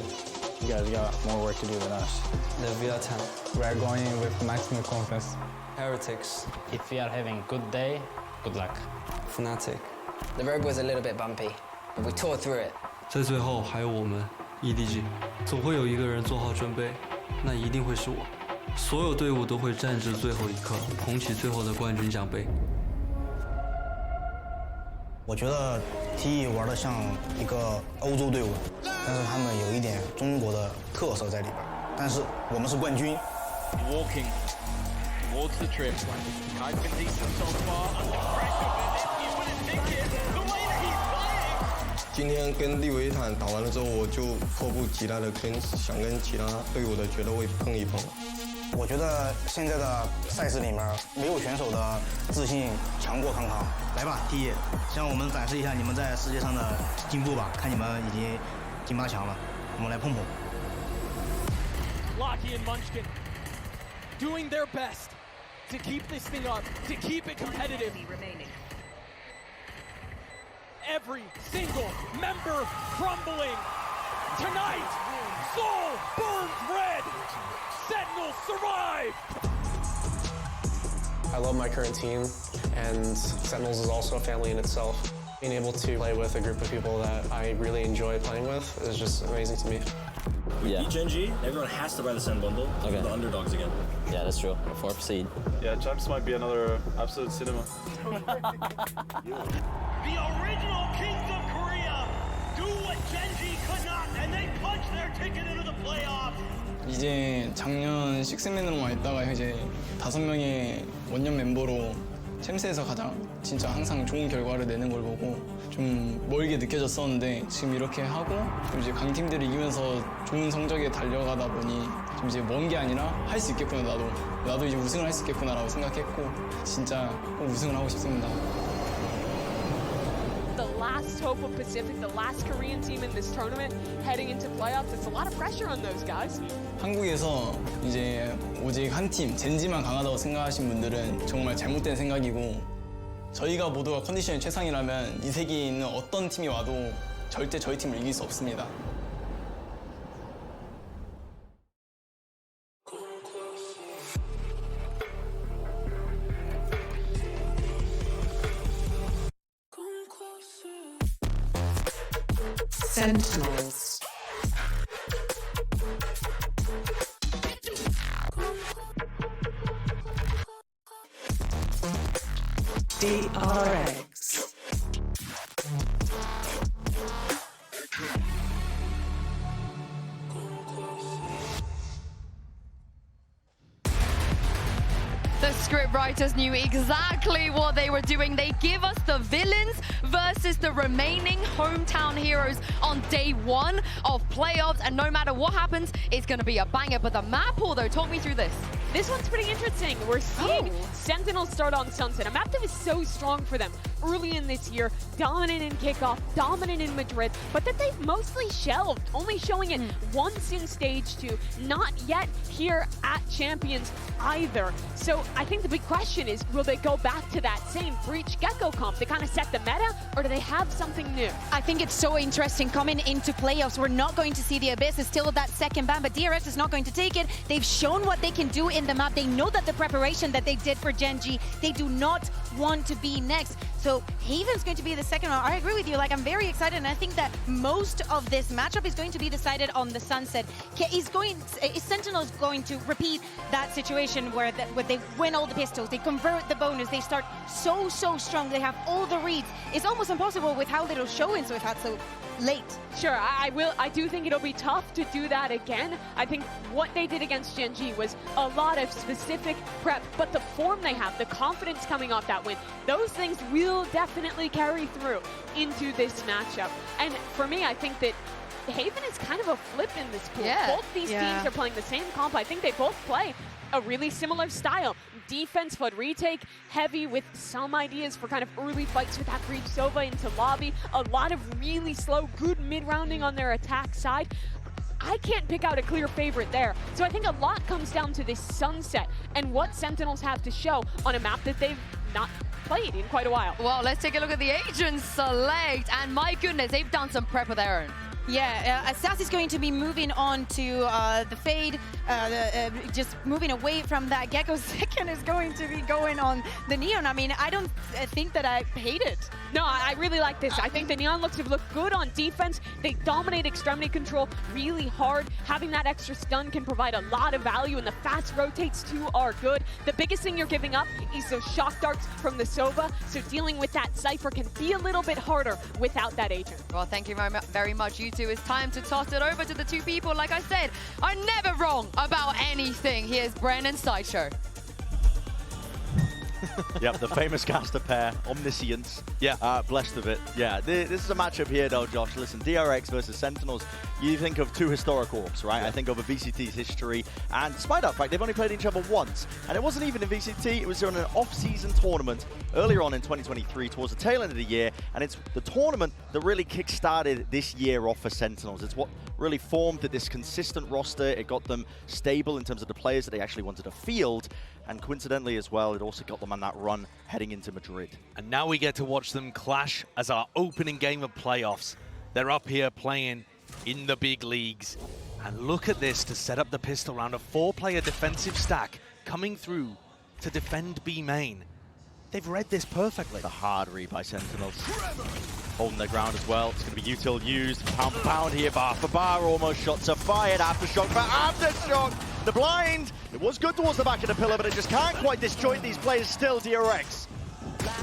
You guys got more work to do than us. The VALORANT. We're going in with maximum confidence. Heretics. If we are having a good day, good luck. Fnatic. The road was a little bit bumpy, but we tore through it. 在最后还有我们 EDG， 总会有一个人做好准备，那一定会是我。所有队伍都会战至最后一刻，捧起最后的冠军奖杯。我觉得 T 玩的像一个欧洲队伍，但是他们有一点中国的特色在里边。但是我们是冠军。Walking towards the trip. I've been decent so far. Under pressure, but you wouldn't think it. The way that he's playing. 今天跟利维坦打完了之后，我就迫不及待的想跟其他队伍的决斗位碰一碰。我觉得现在的赛事里面，没有选手的自信强过康康。来吧 ，T， 向我们展示一下你们在世界上的进步吧，看你们已经进8强了，我们来碰碰。Locky and Munchkin doing their best to keep this thing up, to keep it competitive. Every single member crumbling. Tonight, Seoul burns red. Sentinels survive. I love my current team, and Sentinels is also a family in itself. Being able to play with a group of people that I really enjoy playing with is just amazing to me. We beat Gen.G, everyone has to buy the Sen bundle. Okay. The underdogs again. Yeah, that's true. 4th seed. Yeah, Champs might be another absolute cinema. The original kings of Korea do what Gen.G could not, and they punch their ticket into the playoffs. 이제 작년 식스맨으로만 있다가 이제 5명의 원년 멤버로 챔스에서 가장 진짜 항상 좋은 결과를 내는 걸 보고 좀 멀게 느껴졌었는데 지금 이렇게 하고 좀 이제 강팀들을 이기면서 좋은 성적에 달려가다 보니 좀 이제 먼 게 아니라 할 수 있겠구나 나도 이제 우승을 할 수 있겠구나라고 생각했고 진짜 꼭 우승을 하고 싶습니다. The last hope of Pacific, the last Korean team in this tournament, heading into playoffs. It's a lot of pressure on those guys. 한국에서 이제 오직 한 팀, 젠지만 강하다고 생각하신 분들은 정말 잘못된 생각이고 저희가 모두가 컨디션이 최상이라면 이 세계에 있는 어떤 팀이 와도 절대 저희 팀을 이길 수 없습니다. Sentinels. DRX. The scriptwriters knew exactly what they were doing. They give us the villains versus the remaining hometown heroes on day one of playoffs, and no matter what happens, it's going to be a banger. But the map pool, though, talk me through this. This one's pretty interesting. We're seeing Sentinels start on Sunset, a map that was so strong for them early in this year, dominant in kickoff, dominant in Madrid, but that they've mostly shelved, only showing it once in stage 2, not yet here at Champions either. So I think the big question is, will they go back to that same Breach Gecko comp to kind of set the meta, or do they have something new? I think it's so interesting coming into playoffs. We're not going to see the Abyss. It's still that second ban, but DRX is not going to take it. They've shown what they can do in the map. They know that the preparation that they did for Gen G, they do not want to be next. So Haven's going to be the second one. I agree with you. Like, I'm very excited, and I think that most of this matchup is going to be decided on the Sunset. Is Sentinels going to repeat that situation where they win all the pistols, they convert the bonus, they start so strong, they have all the reads. It's almost impossible with how little showings we've had so late. Sure, I do think it'll be tough to do that again. I think what they did against Gen G was a lot of specific prep, but the form they have, the confidence coming off that win, those things will definitely carry through into this matchup. And for me, I think that Haven is kind of a flip in this pool. Yeah. Both these teams are playing the same comp. I think they both play a really similar style. Defense, but retake heavy with some ideas for kind of early fights with that Breach Sova into lobby. A lot of really slow, good mid-rounding on their attack side. I can't pick out a clear favorite there. So I think a lot comes down to this Sunset and what Sentinels have to show on a map that they've not played in quite a while. Well, let's take a look at the agent select, and my goodness, they've done some prep with Aaron. Yeah, Sacy's going to be moving on to the Fade, just moving away from that. Gecko second is going to be going on the Neon. I mean, I don't think that I hate it. No, I really like this. I think the Neon looks have looked good on defense. They dominate extremity control really hard. Having that extra stun can provide a lot of value, and the fast rotates too are good. The biggest thing you're giving up is those shock darts from the Sova, so dealing with that Cypher can be a little bit harder without that agent. Well, thank you very much, you two. It's time to toss it over to the two people, like I said, are never wrong about anything. Here's Bren and Sideshow. Yep, the famous caster pair, Omniscience. Yeah. Blessed of it. Yeah, this is a matchup here, though, Josh. Listen, DRX versus Sentinels, you think of two historic orgs, right? I think of a VCT's history, and despite that fact, they've only played each other once. And it wasn't even in VCT, it was in an off-season tournament earlier on in 2023, towards the tail end of the year, and it's the tournament that really kick-started this year off for Sentinels. It's what really formed this consistent roster. It got them stable in terms of the players that they actually wanted to field, and coincidentally as well, it also got them on that run heading into Madrid. And now we get to watch them clash as our opening game of playoffs. They're up here playing in the big leagues. And look at this to set up the pistol round, a 4-player defensive stack coming through to defend B main. They've read this perfectly. The hard read by Sentinels. Holding their ground as well. It's going to be util used. Pound for pound here, bar for bar. Almost shots are fired. Aftershock for aftershock. The blind. It was good towards the back of the pillar, but it just can't quite disjoint these players still. DRX.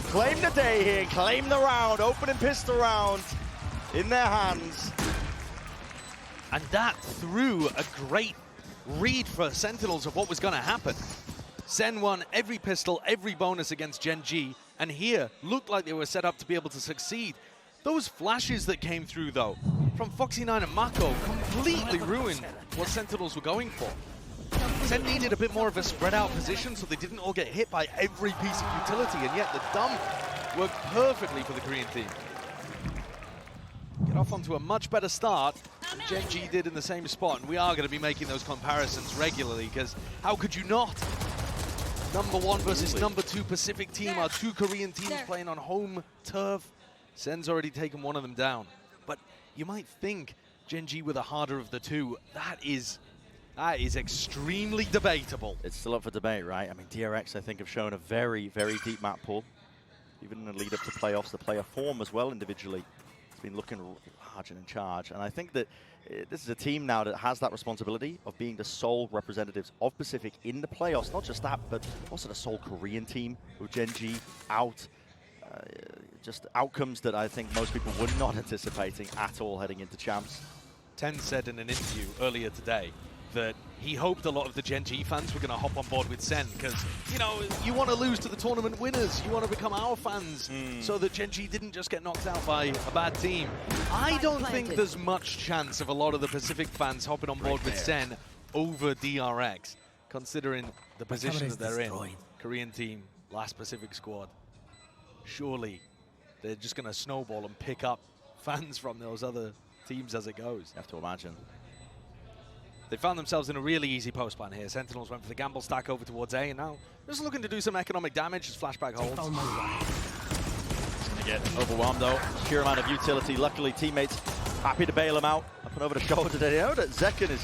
Claim the day here. Claim the round. Opening pistol round in their hands. And that threw a great read for Sentinels of what was going to happen. Sen won every pistol, every bonus against Gen G, and here looked like they were set up to be able to succeed. Those flashes that came through, though, from Foxy9 and Mako completely ruined what Sentinels were going for. Sen needed a bit more of a spread-out position so they didn't all get hit by every piece of utility, and yet the dump worked perfectly for the Korean team. Get off onto a much better start than Gen G did in the same spot, and we are going to be making those comparisons regularly, because how could you not? Number 1 versus number 2 Pacific team, our two Korean teams playing on home turf. Sen's already taken one of them down. But you might think Gen G were the harder of the two. That is extremely debatable. It's still up for debate, right? I mean, DRX, I think, have shown a very, very deep map pool. Even in the lead up to playoffs, the player form as well individually. It's been looking large and in charge. And I think that this is a team now that has that responsibility of being the sole representatives of Pacific in the playoffs. Not just that, but also the sole Korean team with Gen.G out. Just outcomes that I think most people were not anticipating at all heading into champs. TenZ said in an interview earlier today that he hoped a lot of the Gen.G fans were going to hop on board with SEN because, you know, you want to lose to the tournament winners. You want to become our fans so that Gen.G didn't just get knocked out by a bad team. I don't think there's much chance of a lot of the Pacific fans hopping on board with SEN over DRX, considering the position that they're in. Korean team, last Pacific squad. Surely they're just going to snowball and pick up fans from those other teams as it goes. You have to imagine. They found themselves in a really easy post plan here. Sentinels went for the gamble stack over towards A, and now just looking to do some economic damage as flashback holds. He's going to get overwhelmed though. Sheer amount of utility. Luckily, teammates happy to bail him out. Up and over the shoulder. They know that Zekken is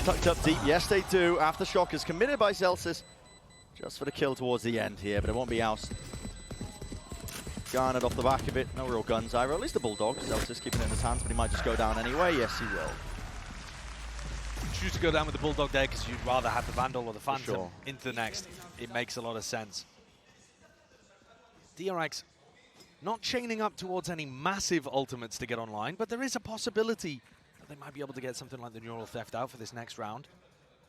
tucked up deep. Yes, they do. Aftershock is committed by Celsius just for the kill towards the end here, but it won't be oust. Garnered off the back of it. No real guns either. At least the Bulldog. Celsius keeping it in his hands, but he might just go down anyway. Yes, he will. Choose to go down with the Bulldog there because you'd rather have the Vandal or the Phantom into the next. It makes a lot of sense. DRX not chaining up towards any massive ultimates to get online, but there is a possibility that they might be able to get something like the Neural Theft out for this next round.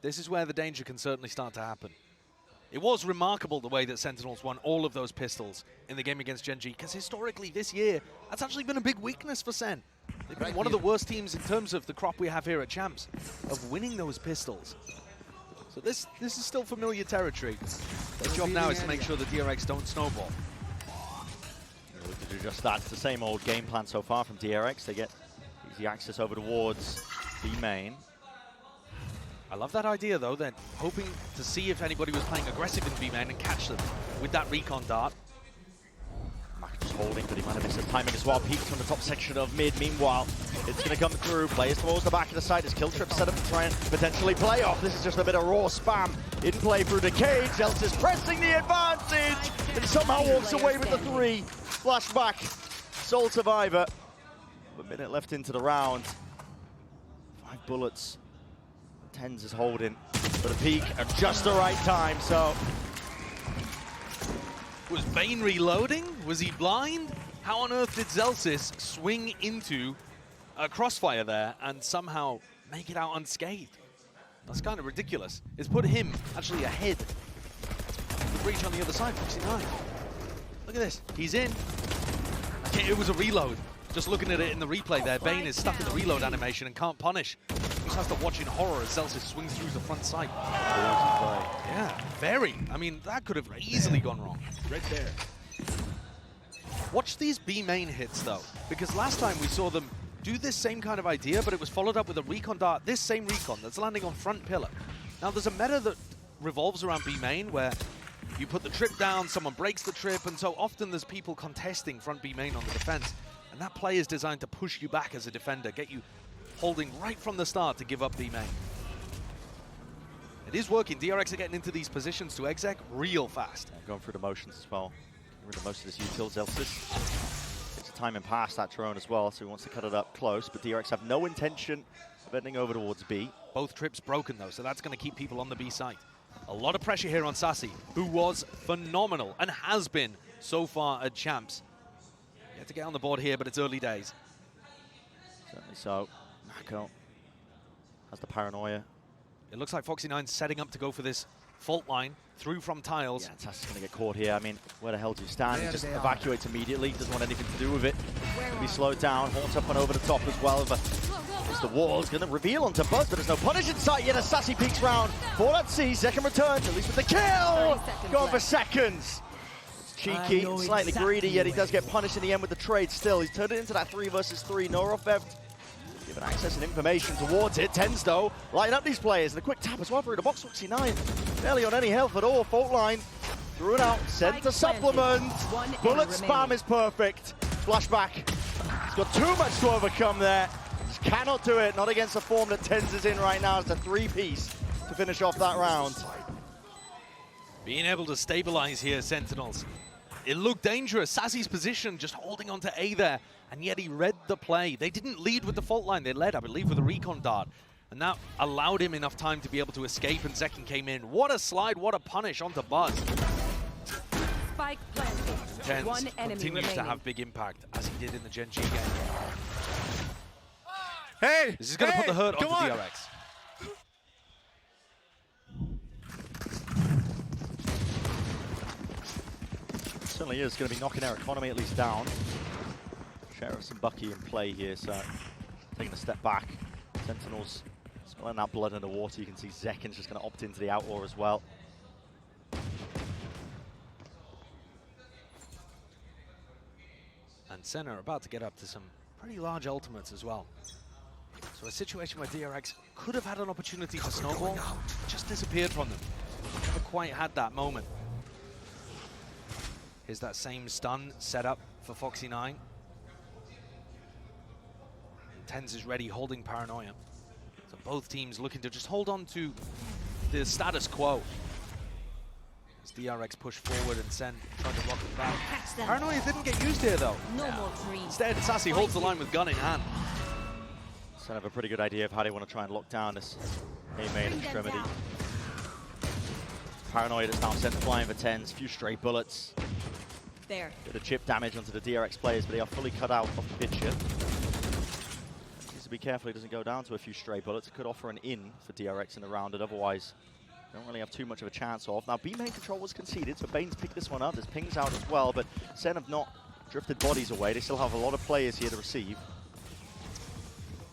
This is where the danger can certainly start to happen. It was remarkable the way that Sentinels won all of those pistols in the game against Gen.G, because historically this year, that's actually been a big weakness for Sen. They've been one of the worst teams in terms of the crop we have here at Champs, of winning those pistols. So this is still familiar territory. Their job now is to make sure the DRX don't snowball. They look to do just that. It's the same old game plan so far from DRX. They get easy access over towards B main. I love that idea, though. They're hoping to see if anybody was playing aggressive in B-main and catch them with that recon dart. Mac just holding, but he might have missed his timing as well. Peeks from the top section of mid. Meanwhile, it's going to come through. Players towards the back of the site as Kill Trip set up to try and potentially play off. This is just a bit of raw spam. In play through the cage. Celsius pressing the advantage and somehow walks away with the 3. Flashback. Sole survivor. A minute left into the round. 5 bullets. TenZ is holding for the peak at just the right time, so... Was Bane reloading? Was he blind? How on earth did Celsius swing into a crossfire there and somehow make it out unscathed? That's kind of ridiculous. It's put him actually ahead of the breach on the other side, Foxy9. Look at this, he's in. Okay, it was a reload. Just looking at it in the replay there, Bane is stuck in the reload animation and can't punish. He just has to watch in horror as Celsius swings through the front sight. Yeah, very. I mean, that could have easily gone wrong. Right there. Watch these B main hits, though, because last time we saw them do this same kind of idea, but it was followed up with a recon dart, this same recon that's landing on front pillar. Now, there's a meta that revolves around B main where you put the trip down, someone breaks the trip, and so often there's people contesting front B main on the defense. And that play is designed to push you back as a defender, get you holding right from the start to give up B main. It is working. DRX are getting into these positions to exec real fast. Yeah, going through the motions as well. Getting rid of most of this util. Celsius takes a timing past that drone as well, so he wants to cut it up close, but DRX have no intention of heading over towards B. Both trips broken though, so that's going to keep people on the B site. A lot of pressure here on Sacy, who was phenomenal and has been so far at Champs. He had to get on the board here, but it's early days. Certainly so. Mako has the paranoia. It looks like Foxy9's setting up to go for this fault line through from tiles. Yeah, Tassy's going to get caught here. I mean, where the hell do you stand? He just evacuates immediately. Doesn't want anything to do with it. Be slowed down. Haunts up and over the top as well. But the wall's going to reveal onto Buzz, but there's no punish in sight yet as Sacy peeks round. For that C, second returns, at least with the kill. Going for seconds. It's cheeky, slightly greedy, yet he does get punished in the end with the trade still. He's turned it into that 3 versus 3. Neural Theft given access and information towards it. TenZ, though, lighting up these players. And a quick tap as well through the box. Foxy9 barely on any health at all. Fault line through and out. Sent to supplement. Bullet spam is perfect. Flashback. He's got too much to overcome there. Just cannot do it. Not against the form that TenZ is in right now. It's a 3-piece to finish off that round. Being able to stabilize here, Sentinels, It looked dangerous. Sacy's position just holding on to A there, and yet he read the play. They didn't lead with the fault line. They led, I believe, with a recon dart. And that allowed him enough time to be able to escape, and Zekken came in. What a slide, what a punish onto Buzz. Spike planted. TenZ One enemy continues remaining. to have big impact, as he did in the Gen G game. Hey! This is going to put the hurt onto DRX. Certainly is going to be knocking their economy at least down. Sheriff's and Bucky in play here, so taking a step back. Sentinels spilling that blood in the water. You can see Zekken's just going to opt into the Outlaw as well. And SEN are about to get up to some pretty large ultimates as well. So a situation where DRX could have had an opportunity to snowball, just disappeared from them. Never quite had that moment. Here's that same stun set up for Foxy9. TenZ is ready, holding Paranoia. So both teams looking to just hold on to the status quo. As DRX push forward and SEN trying to block it back. Paranoia didn't get used here though. Instead, Sacy holds the line with gun in hand. SEN have a pretty good idea of how they want to try and lock down this A main extremity. Paranoia that's now sent flying for TenZ, few stray bullets. There. Bit of chip damage onto the DRX players, but they are fully cut out of the picture. Needs to be careful he doesn't go down to a few stray bullets. It could offer an in for DRX in the round, and otherwise don't really have too much of a chance of. Now, B main control was conceded, so Bane's picked this one up. There's pings out as well, but SEN have not drifted bodies away. They still have a lot of players here to receive.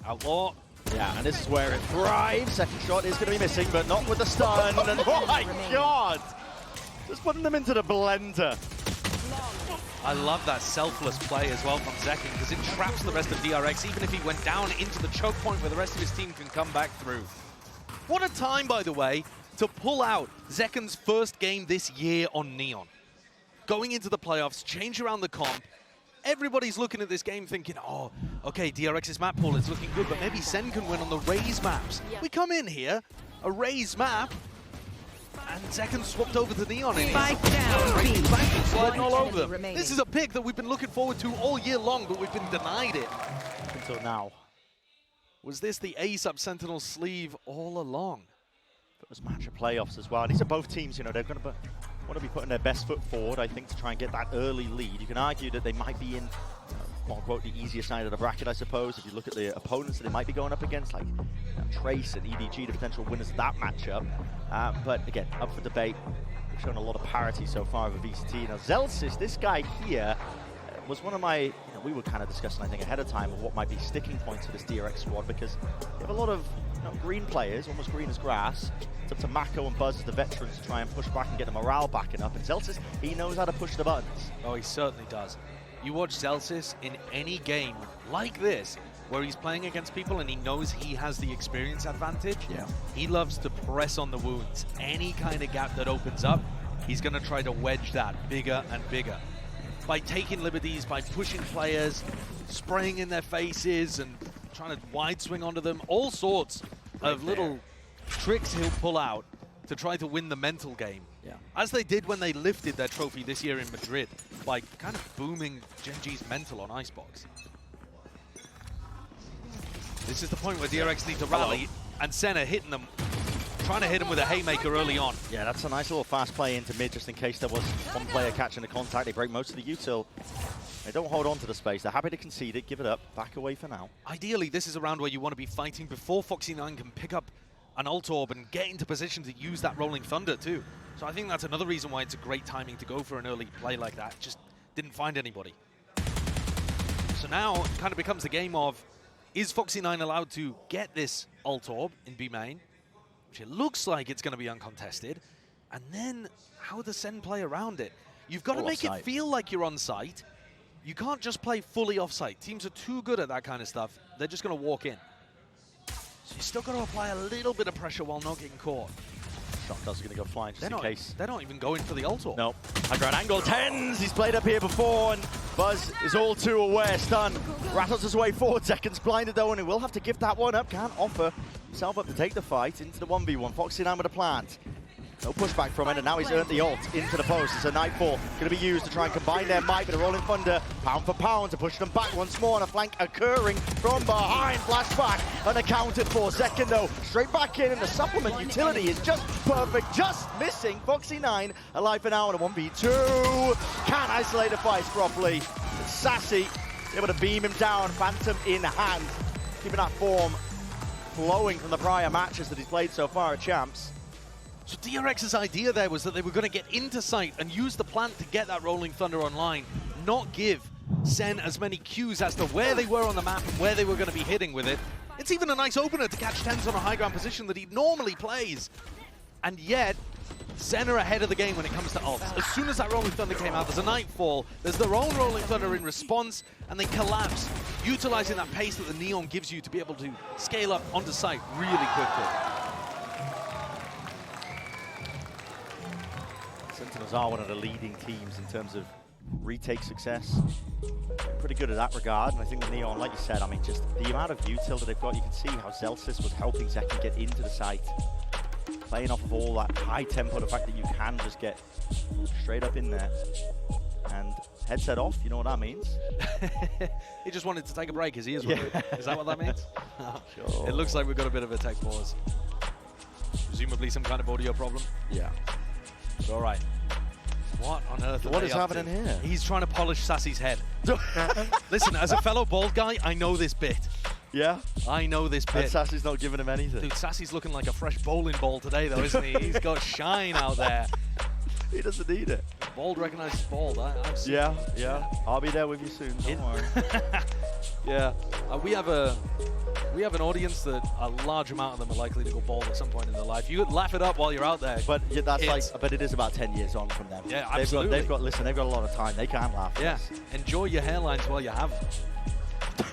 Outlaw. Yeah, and this is where it thrives. Second shot is going to be missing, but not with the stun. And oh my god! Just putting them into the blender. I love that selfless play as well from Zekken, because it traps the rest of DRX, even if he went down into the choke point where the rest of his team can come back through. What a time, by the way, to pull out Zekken's first game this year on Neon. Going into the playoffs, change around the comp. Everybody's looking at this game thinking, oh, okay, DRX's map pool is looking good, but maybe SEN can win on the Raze maps. We come in here, a Raze map, and Zekken swapped over to Neon. Spike down. Sliding all over them. This is a pick that we've been looking forward to all year long, but we've been denied it. Until now. Was this the ace up Sentinel's sleeve all along? First match of playoffs as well. These are both teams, you know, they're going to want to be putting their best foot forward, I think, to try and get that early lead. You can argue that they might be in, quote-unquote, the easier side of the bracket, I suppose. If you look at the opponents that they might be going up against, like Trace and EDG, the potential winners of that matchup. But again, up for debate. We've shown a lot of parity so far with VCT. Now, Zelsys, this guy here, was one of my, we were kind of discussing, I think, ahead of time of what might be sticking points for this DRX squad, because they have a lot of green players, almost green as grass. It's up to Mako and Buzz as the veterans to try and push back and get the morale backing up. And Zelsys, he knows how to push the buttons. Oh, he certainly does. You watch Zelsys in any game like this, where he's playing against people and he knows he has the experience advantage. Yeah. He loves to press on the wounds. Any kind of gap that opens up, he's going to try to wedge that bigger and bigger. By taking liberties, by pushing players, spraying in their faces and trying to wide swing onto them, all sorts of little tricks he'll pull out to try to win the mental game. Yeah. As they did when they lifted their trophy this year in Madrid, by kind of booming Gen G's mental on Icebox. This is the point where DRX need to rally, and SEN are hitting them, trying to hit him with a haymaker early on. Yeah, that's a nice little fast play into mid, just in case there was one player catching the contact. They break most of the util. They don't hold on to the space. They're happy to concede it, give it up, back away for now. Ideally, this is a round where you want to be fighting before Foxy9 can pick up an ult orb and get into position to use that Rolling Thunder too. So I think that's another reason why it's a great timing to go for an early play like that. Just didn't find anybody. So now it kind of becomes the game of, is Foxy9 allowed to get this ult orb in B main? Which it looks like it's going to be uncontested. And then how does SEN play around it? You've got to make it feel like you're on site. You can't just play fully off-site. Teams are too good at that kind of stuff. They're just going to walk in. So you still got to apply a little bit of pressure while not getting caught. Shotgun's going to go flying just in case. They're not even going for the ult orb. No. High ground angle. TenZ, he's played up here before, and Buzz is all too aware. Stun rattles his way forward. Seconds blinded though, and he will have to give that one up. Can't offer himself up to take the fight into the 1v1. Foxy9 with a plant. No pushback from it, and now he's earned the ult into the post. It's a Nightfall going to be used to try and combine their might, but a Rolling Thunder, pound for pound, to push them back once more, and a flank occurring from behind. Flashback, unaccounted for. Second though, straight back in, and the supplement utility is just perfect, just missing. Foxy9 alive for now, and a 1v2. Can't isolate the fight properly. Sacy able to beam him down, Phantom in hand, keeping that form flowing from the prior matches that he's played so far at Champs. So DRX's idea there was that they were going to get into sight and use the plant to get that Rolling Thunder online, not give SEN as many cues as to where they were on the map and where they were going to be hitting with it. It's even a nice opener to catch TenZ on a high ground position that he normally plays. And yet, SEN are ahead of the game when it comes to ults. As soon as that Rolling Thunder came out, there's a Nightfall, there's their own Rolling Thunder in response, and they collapse, utilizing that pace that the Neon gives you to be able to scale up onto site really quickly. Sentinels are one of the leading teams in terms of retake success. Pretty good at that regard, and I think the Neon, like you said, I mean, just the amount of util that they've got, you can see how Zelsis was helping Zeki get into the site. Playing off of all that high tempo, the fact that you can just get straight up in there. And headset off, you know what that means? He just wanted to take a break, his ears were worried. Is that what that means? Sure. It looks like we've got a bit of a tech pause. Presumably some kind of audio problem. Yeah. But all right. What on earth? What is happening here? He's trying to polish Sacy's head. Listen, as a fellow bald guy, I know this bit. Yeah? I know this bit. And Sacy's not giving him anything. Dude, Sacy's looking like a fresh bowling ball today, though, isn't he? He's got shine out there. He doesn't need it. Bald recognizes bald. I've seen yeah. I'll be there with you soon. Don't worry. Yeah. We have an audience that a large amount of them are likely to go bald at some point in their life. You could laugh it up while you're out there. But yeah, but it is about 10 years on from them. Yeah, absolutely. They've got a lot of time. They can laugh. Yeah. Enjoy your hairlines while you have them.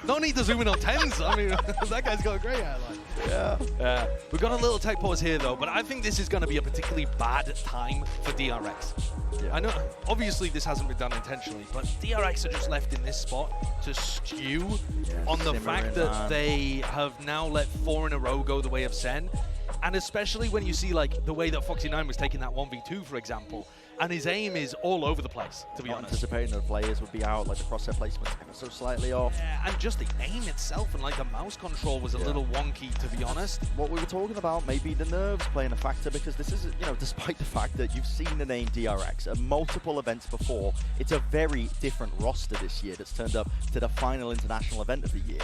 No need to zoom in on TenZ. I mean, that guy's got a great hairline. Yeah. We've got a little tech pause here, though, but I think this is going to be a particularly bad time for DRX. Yeah. I know, obviously, this hasn't been done intentionally, but DRX are just left in this spot to stew on the fact that they have now let 4 in a row go the way of SEN. And especially when you see, like, the way that Foxy9 was taking that 1v2, for example, and his aim is all over the place, to be honest. Anticipating that players would be out, like the crosshair placement ever so slightly off. Yeah, and just the aim itself and like the mouse control was a little wonky, to be honest. What we were talking about, maybe the nerves playing a factor, because this is, you know, despite the fact that you've seen the name DRX at multiple events before, it's a very different roster this year that's turned up to the final international event of the year.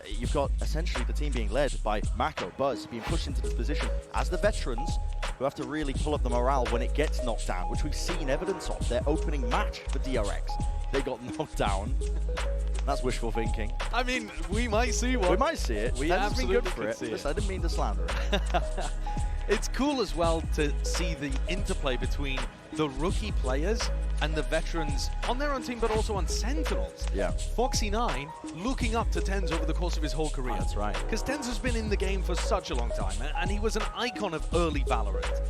You've got essentially the team being led by Mako, Buzz, being pushed into this position as the veterans who have to really pull up the morale when it gets knocked down, which we've seen evidence of. Their opening match for DRX, they got knocked down. That's wishful thinking. I mean, we might see one. We might see it. We absolutely could see it. I didn't mean to slander it. It's cool as well to see the interplay between the rookie players and the veterans on their own team, but also on Sentinels. Yeah. Foxy9 looking up to TenZ over the course of his whole career. That's right. Because TenZ has been in the game for such a long time, and he was an icon of early VALORANT.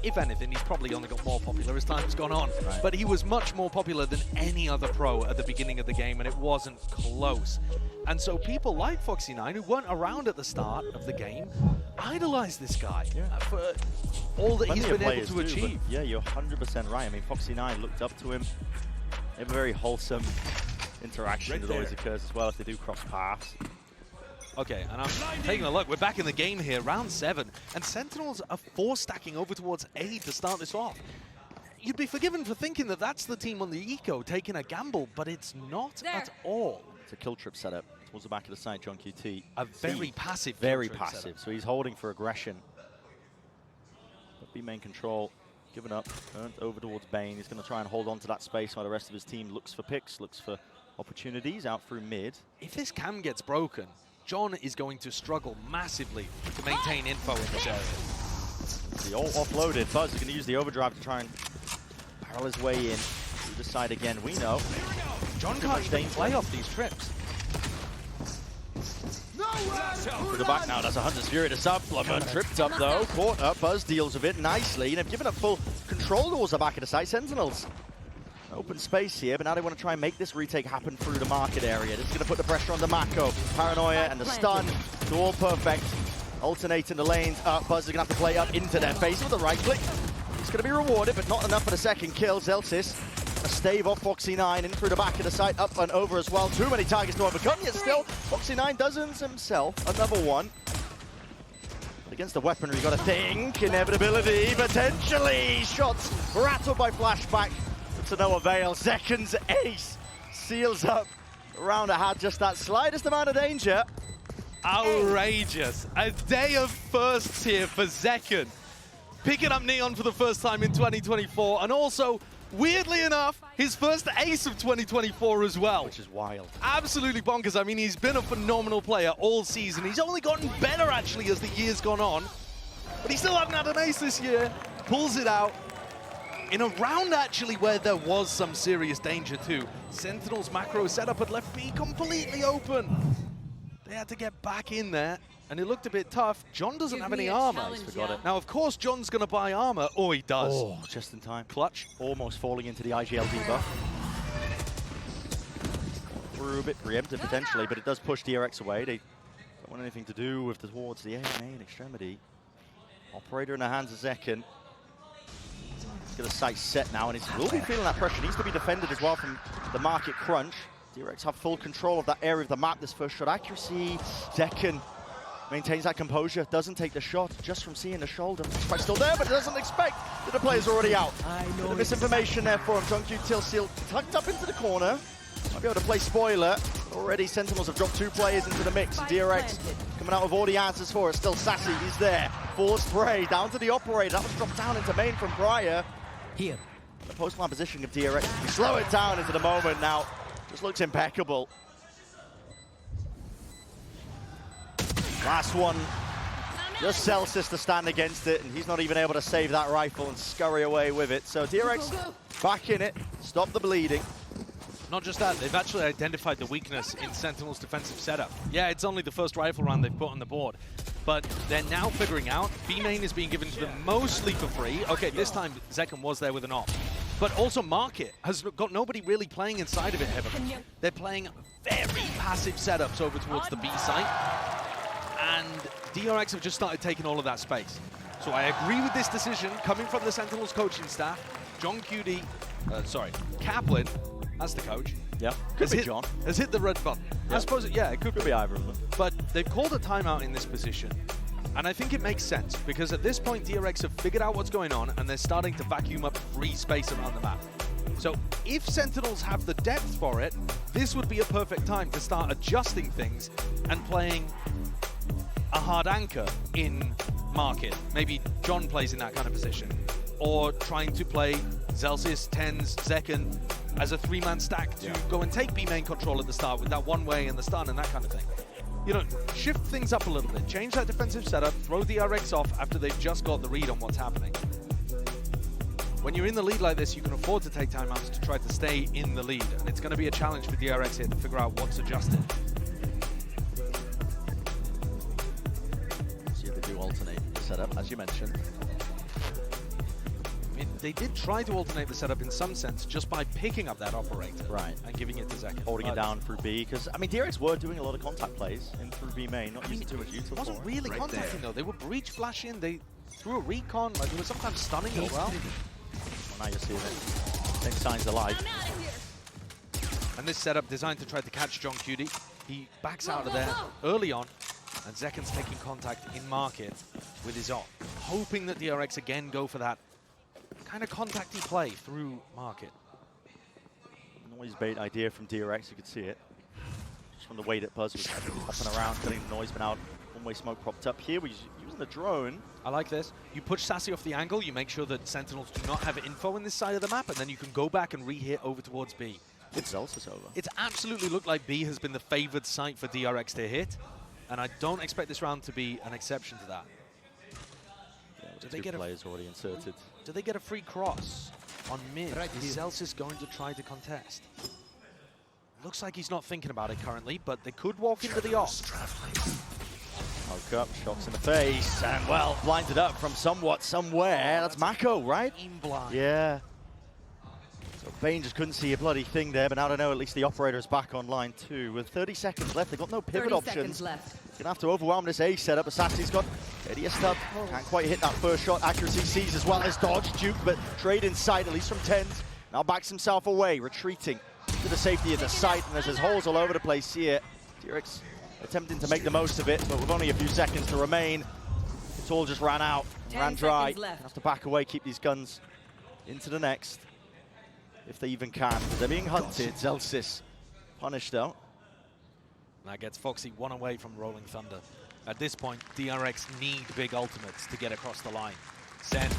If anything, he's probably only got more popular as time's gone on. Right. But he was much more popular than any other pro at the beginning of the game, and it wasn't close. And so people like Foxy9, who weren't around at the start of the game, idolize this guy for all that he's been able to achieve. Yeah, you're 100% right. I mean, Foxy9 looked up to him. They have a very wholesome interaction that always occurs as well if they do cross paths. Okay, and I'm taking a look. We're back in the game here, round 7, and Sentinels are 4-stacking over towards A to start this off. You'd be forgiven for thinking that that's the team on the eco taking a gamble, but it's not at all. It's a kill trip setup towards the back of the site, John QT. A very passive Very kill trip passive, setup. so he's holding for aggression. But B main control, given up, turned over towards Bane. He's going to try and hold on to that space while the rest of his team looks for picks, looks for opportunities out through mid. If this cam gets broken, John is going to struggle massively to maintain info in this area. The ult offloaded. Buzz is going to use the overdrive to try and barrel his way in to the side again. We know John can't even play off these trips. To the back now, that's a Hunter's Fury to supplement. Tripped up though, caught up. Buzz deals with it nicely, and have given up full control towards the back of the site. Sentinels. Open space here, but now they want to try and make this retake happen through the market area. This is going to put the pressure on the Mako. Paranoia and the stun. It's all perfect. Alternating the lanes up. Buzz is going to have to play up into their face with the right click. going to be rewarded, but not enough for the second kill. Zelsis, a stave off Foxy9 in through the back of the site, up and over as well. Too many targets to overcome, yet still, Foxy9 does himself another one. Against the weaponry, you got to think. Inevitability, potentially. Shots rattled by flashback, but to no avail. Zekken's ace seals up. Round had just that slightest amount of danger. Outrageous. A day of firsts here for Zekken. Picking up Neon for the first time in 2024, and also, weirdly enough, his first ace of 2024 as well. Which is wild. Absolutely bonkers. I mean, he's been a phenomenal player all season. He's only gotten better, actually, as the year's gone on. But he still hasn't had an ace this year. Pulls it out in a round, actually, where there was some serious danger, too. Sentinels macro setup had left B completely open. They had to get back in there, and it looked a bit tough. John doesn't have any armor. He's forgot it. Now, of course, John's going to buy armor. Oh, he does. Oh, just in time. Clutch. Almost falling into the IGL debuff. Through a bit preempted potentially, but it does push DRX away. They don't want anything to do with towards the main extremity. Operator in the hands of Zekken. He's got a sight set now, and he will be feeling that pressure. Needs to be defended as well from the market crunch. DRX have full control of that area of the map. This first shot accuracy. Zekken maintains that composure, doesn't take the shot just from seeing the shoulder. Spike's still there, but doesn't expect that the player's already out. The misinformation there for him. John Tilsil tucked up into the corner. Might be able to play spoiler. Already Sentinels have dropped 2 players into the mix. DRX coming out with all the answers for it. Still Sacy, he's there. Forced spray down to the operator. That was dropped down into main from prior. Here. The post-plan positioning of DRX. We slow it down into the moment now. Just looks impeccable. Last one. Just Celsius to stand against it, and he's not even able to save that rifle and scurry away with it. So DRX back in it. Stop the bleeding. Not just that, they've actually identified the weakness in Sentinel's defensive setup. Yeah, it's only the first rifle round they've put on the board, but they're now figuring out B main is being given to them mostly for free. Okay, this time Zekken was there with an op. But also Market has got nobody really playing inside of it heavily. They're playing very passive setups over towards the B site, and DRX have just started taking all of that space. So I agree with this decision coming from the Sentinels coaching staff. John QD, Kaplan, that's the coach. Yeah, could be John. Has hit the red button. Yeah. I suppose, it could be either of them. But they've called a timeout in this position. And I think it makes sense, because at this point, DRX have figured out what's going on, and they're starting to vacuum up free space around the map. So if Sentinels have the depth for it, this would be a perfect time to start adjusting things and playing a hard anchor in Market. Maybe John plays in that kind of position. Or trying to play Zelsis, TenZ, Zekken as a 3-man stack to go and take B main control at the start with that one way and the stun and that kind of thing. You know, shift things up a little bit, change that defensive setup, throw DRX off after they've just got the read on what's happening. When you're in the lead like this, you can afford to take timeouts to try to stay in the lead, and it's going to be a challenge for DRX here to figure out what's adjusted. See if they do alternate the setup, as you mentioned. I mean, they did try to alternate the setup in some sense just by picking up that operator and giving it to Zekken. Holding it down through B, because, I mean, DRX were doing a lot of contact plays in through B main, not using too much util. It wasn't really contacting, though. They were breach flashing, they threw a recon, like they were sometimes stunning as well. Well, now you're seeing it. Same signs of life. And this setup designed to try to catch John QD. He backs out of there early on, and Zekken's taking contact in Market with his op, hoping that DRX again go for that kind of contacty play through Market. Noise bait idea from DRX, you could see it. Just from the way that Buzz was hopping around, getting the noise, been out. One-way smoke propped up here. We're using the drone. I like this. You push Sacy off the angle, you make sure that Sentinels do not have info in this side of the map, and then you can go back and re-hit over towards B. It's Zelsis over. It's absolutely looked like B has been the favored site for DRX to hit, and I don't expect this round to be an exception to that. Do they get players already inserted? Do they get a free cross on mid? Is Zelsis going to try to contest? Looks like he's not thinking about it currently, but they could walk into the off. Poke up, shots in the face, and well, blinded up from somewhere. That's Mako, right? Blind. Yeah. So Bane just couldn't see a bloody thing there, but now I know at least the operator is back online too. With 30 seconds left, they've got no pivot options. Left. Gonna have to overwhelm this A setup, but Sacy's got Idiot stub, can't quite hit that first shot. Accuracy sees as well as dodge. Duke, but trade inside, at least from TenZ. Now backs himself away, retreating to the safety of the site, and there's holes all over the place here. DRX attempting to make the most of it, but with only a few seconds to remain, it's all just ran out, ran dry. Have to back away, keep these guns into the next, if they even can, because they're being hunted. Zelsys punished though. That gets Foxy one away from Rolling Thunder. At this point, DRX need big ultimates to get across the line. Sen,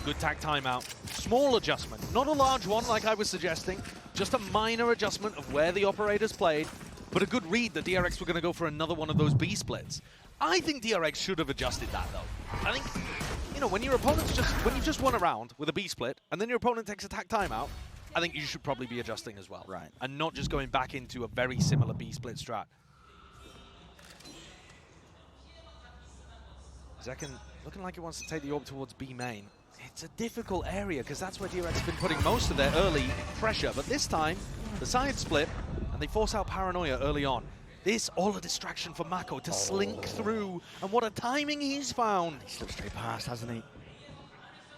good tag timeout. Small adjustment, not a large one like I was suggesting, just a minor adjustment of where the operators played, but a good read that DRX were going to go for another one of those B splits. I think DRX should have adjusted that though. I think, you know, when your opponent's when you've just won a round with a B split, and then your opponent takes a tag timeout, I think you should probably be adjusting as well. Right. And not just going back into a very similar B split strat. Zekken looking like he wants to take the orb towards B main. It's a difficult area because that's where DRX have been putting most of their early pressure. But this time, the side split, and they force out Paranoia early on. This all a distraction for Mako to slink through, and what a timing he's found. He slipped straight past, hasn't he?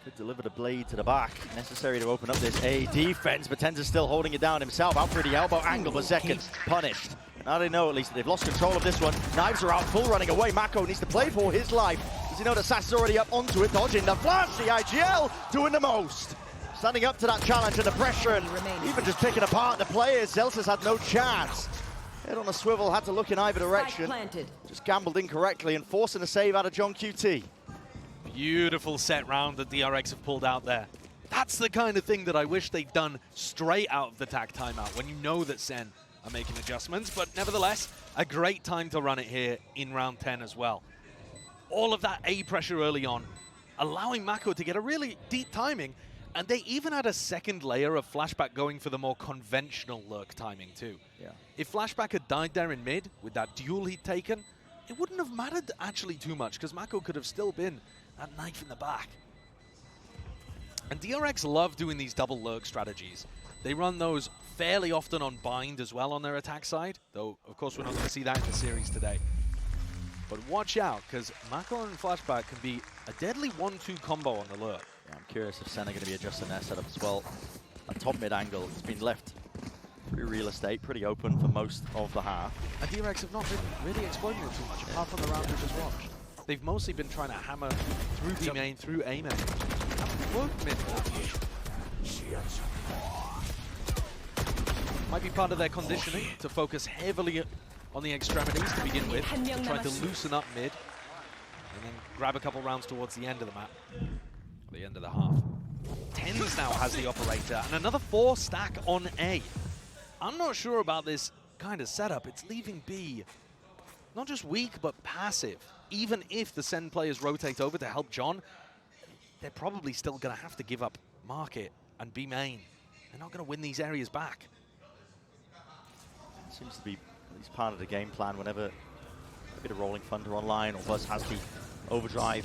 Could deliver the blade to the back. Necessary to open up this A defense, but TenZ is still holding it down himself. Out for the elbow angle, but Zekken punished. Now they know at least that they've lost control of this one. Knives are out, full running away. Mako needs to play for his life. Does he know that Sacy's already up onto it, dodging the flash? The IGL doing the most. Standing up to that challenge and the pressure, and even just picking apart the players. Zelsys had no chance. Head on a swivel, had to look in either direction. Just gambled incorrectly and forcing a save out of John QT. Beautiful set round that DRX have pulled out there. That's the kind of thing that I wish they'd done straight out of the tag timeout, when you know that Sen are making adjustments, but nevertheless, a great time to run it here in round 10 as well. All of that A pressure early on, allowing Mako to get a really deep timing, and they even had a second layer of Flashback going for the more conventional lurk timing too. Yeah. If Flashback had died there in mid, with that duel he'd taken, it wouldn't have mattered actually too much, because Mako could have still been that knife in the back. And DRX love doing these double lurk strategies. They run those fairly often on bind as well on their attack side, though of course we're not going to see that in the series today. But watch out, because Mako and Flashback can be a deadly 1-2 combo on the lurk. Yeah, I'm curious if Sen are going to be adjusting their setup as well. A top mid angle has been left pretty real estate, pretty open for most of the half. And DRX have not been really exploiting it too much, apart from the round we just watched. They've mostly been trying to hammer through B main, through A main. Worked mid. Might be part of their conditioning to focus heavily on the extremities to begin with, to try to loosen up mid, and then grab a couple rounds towards the end of the map, or the end of the half. TenZ now has the operator, and another 4 stack on A. I'm not sure about this kind of setup. It's leaving B not just weak, but passive. Even if the Sen players rotate over to help John, they're probably still going to have to give up market and B main. They're not going to win these areas back. Seems to be at least part of the game plan whenever a bit of Rolling Thunder online, or Buzz has the overdrive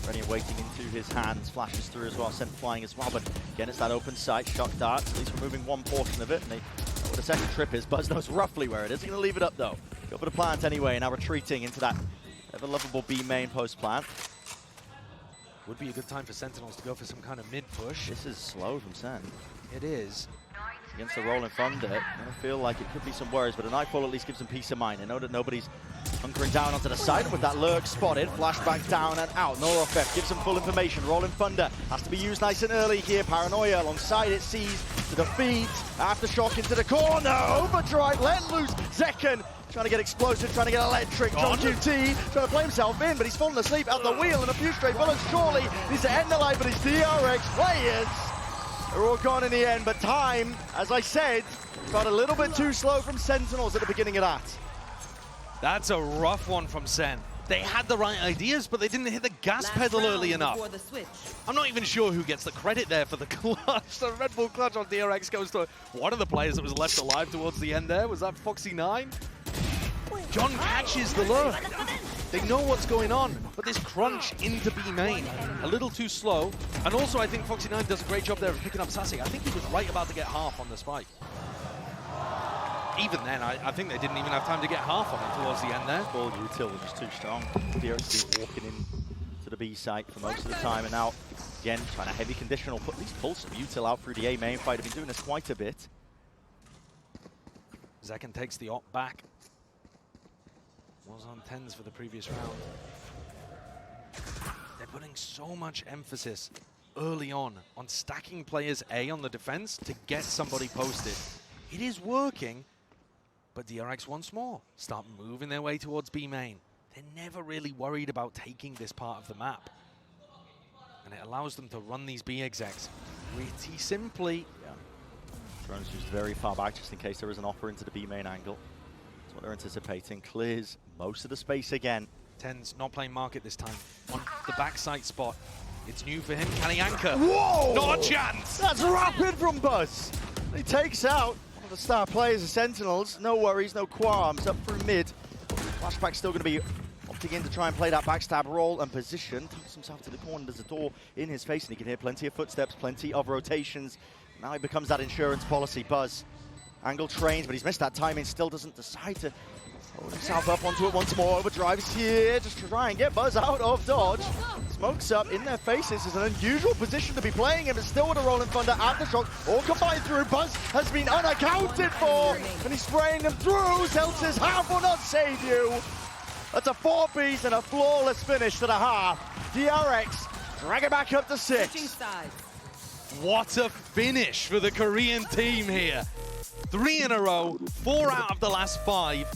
ready and waiting into his hands. Flashes through as well, sent flying as well, but again it's that open sight, shock darts, at least removing one portion of it, and they know what the second trip is. Buzz knows roughly where it is. He's going to leave it up though. Go for the plant anyway, now retreating into that ever lovable B main post plant. Would be a good time for Sentinels to go for some kind of mid push. This is slow from Sen. It is. Against the Rolling Thunder, I feel like it could be some worries, but a Nightfall at least gives them peace of mind. They know that nobody's hunkering down onto the side. With that lurk spotted, flashback down and out. Norofef gives them full information. Rolling Thunder has to be used nice and early here. Paranoia alongside it, sees to the feet. Aftershock into the corner. Overdrive, let loose. Zekken trying to get explosive, trying to get electric. John QT trying to play himself in, but he's fallen asleep at the wheel, and a few straight bullets surely needs to end the line, but his DRX players are all gone in the end. But time, as I said, got a little bit too slow from Sentinels at the beginning of that. That's a rough one from Sen. They had the right ideas, but they didn't hit the gas pedal early enough. I'm not even sure who gets the credit there for the clutch. The Red Bull clutch on DRX goes to one of the players that was left alive towards the end there. Was that Foxy9? John catches the lurk. They know what's going on, but this crunch into B main, a little too slow. And also I think Foxy9 does a great job there of picking up Sacy. I think he was right about to get half on the spike. even then, I think they didn't even have time to get half on it towards the end there. Ball util was just too strong. DRX has been walking in to the B site for most of the time, and now, again, trying to heavy conditional, at least pull some util out through the A main fight. They've been doing this quite a bit. Zekken takes the op back. Was on TenZ for the previous round. They're putting so much emphasis early on stacking players A on the defense to get somebody posted. It is working, but DRX once more start moving their way towards B main. They're never really worried about taking this part of the map. And it allows them to run these B execs pretty simply. Yeah. Drone's just very far back just in case there is an offer into the B main angle. That's what they're anticipating. Clears most of the space again. TenZ not playing market this time. On the backside spot. It's new for him. Can he anchor? Whoa! Not a chance! That's rapid from Buzz. He takes out one of the star players of Sentinels. No worries, no qualms. Up through mid. Flashback's still going to be opting in to try and play that backstab role and position. Tucks himself to the corner. There's a door in his face, and he can hear plenty of footsteps, plenty of rotations. Now he becomes that insurance policy. Buzz. Angle trains, but he's missed that timing. Still doesn't decide to hold himself up onto it once more. Overdrives here, just to try and get Buzz out of dodge. Smokes up in their faces. Is an unusual position to be playing in, but still with a Rolling Thunder aftershock. All combined through. Buzz has been unaccounted for, and he's spraying them through. Zeltz's half will not save you. That's a 4-piece and a flawless finish to the half. DRX drag it back up to 6. What a finish for the Korean team here. 3 in a row, 4 out of the last 5.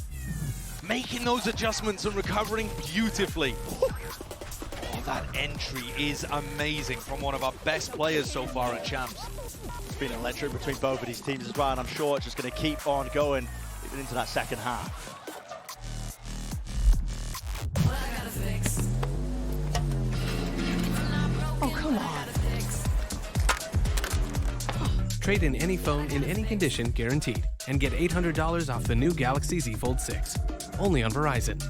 Making those adjustments and recovering beautifully. Oh, that entry is amazing from one of our best players so far at Champs. It's been electric between both of these teams as well, and I'm sure it's just going to keep on going even into that second half. Oh, come on. Trade in any phone in any condition guaranteed and get $800 off the new Galaxy Z Fold 6. Only on Verizon.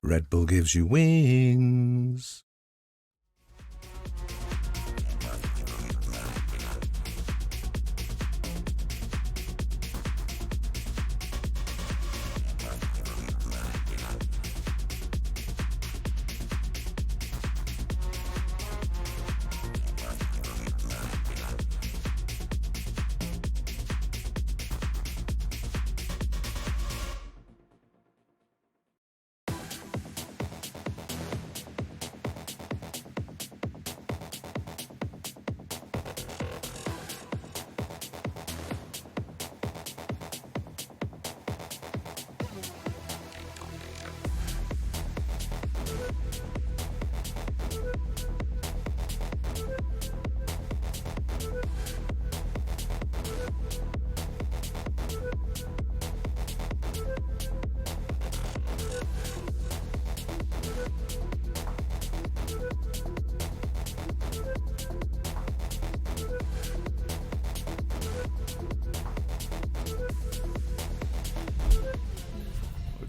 Red Bull gives you wings.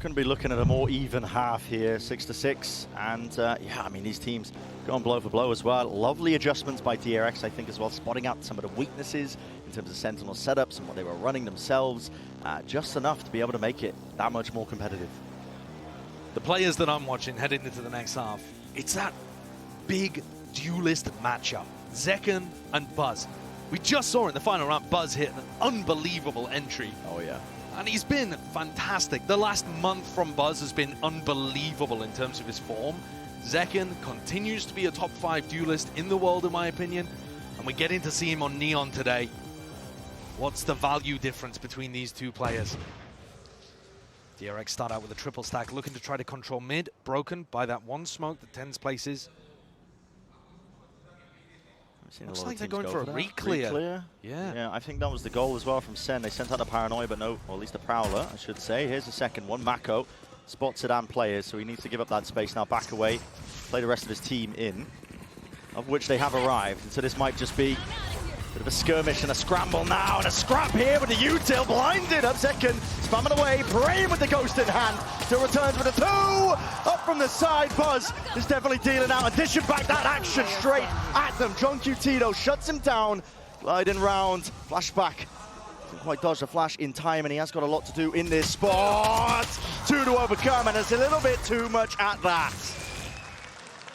Going to be looking at a more even half here, 6-6, and yeah, I mean, these teams going blow for blow as well. Lovely adjustments by DRX, I think, as well, spotting out some of the weaknesses in terms of Sentinel setups and what they were running themselves, just enough to be able to make it that much more competitive. The players that I'm watching heading into the next half, it's that big duelist matchup, Zekken and Buzz. We just saw in the final round, Buzz hit an unbelievable entry. Oh yeah. And he's been fantastic. The last month from Buzz has been unbelievable in terms of his form. Zekken continues to be a top 5 duelist in the world, in my opinion. And we're getting to see him on Neon today. What's the value difference between these two players? DRX start out with a triple stack, looking to try to control mid. Broken by that one smoke that TenZ places. Looks like they're going for a re-clear. Yeah, I think that was the goal as well from SEN. They sent out the Paranoia, but no, or at least the Prowler, I should say. Here's the second one. Mako spots it and players, so he needs to give up that space now, back away, play the rest of his team in, of which they have arrived. And so this might just be a bit of a skirmish and a scramble now, and a scrap here with the util, blinded up Zekken, spamming away, praying with the ghost in hand, still returns with a 2, up from the side. Buzz is definitely dealing out and dishing back that action straight at them. John Q Tito shuts him down, Gliding round, flashback. Didn't quite dodge the flash in time, and he has got a lot to do in this spot. 2 to overcome, and it's a little bit too much at that.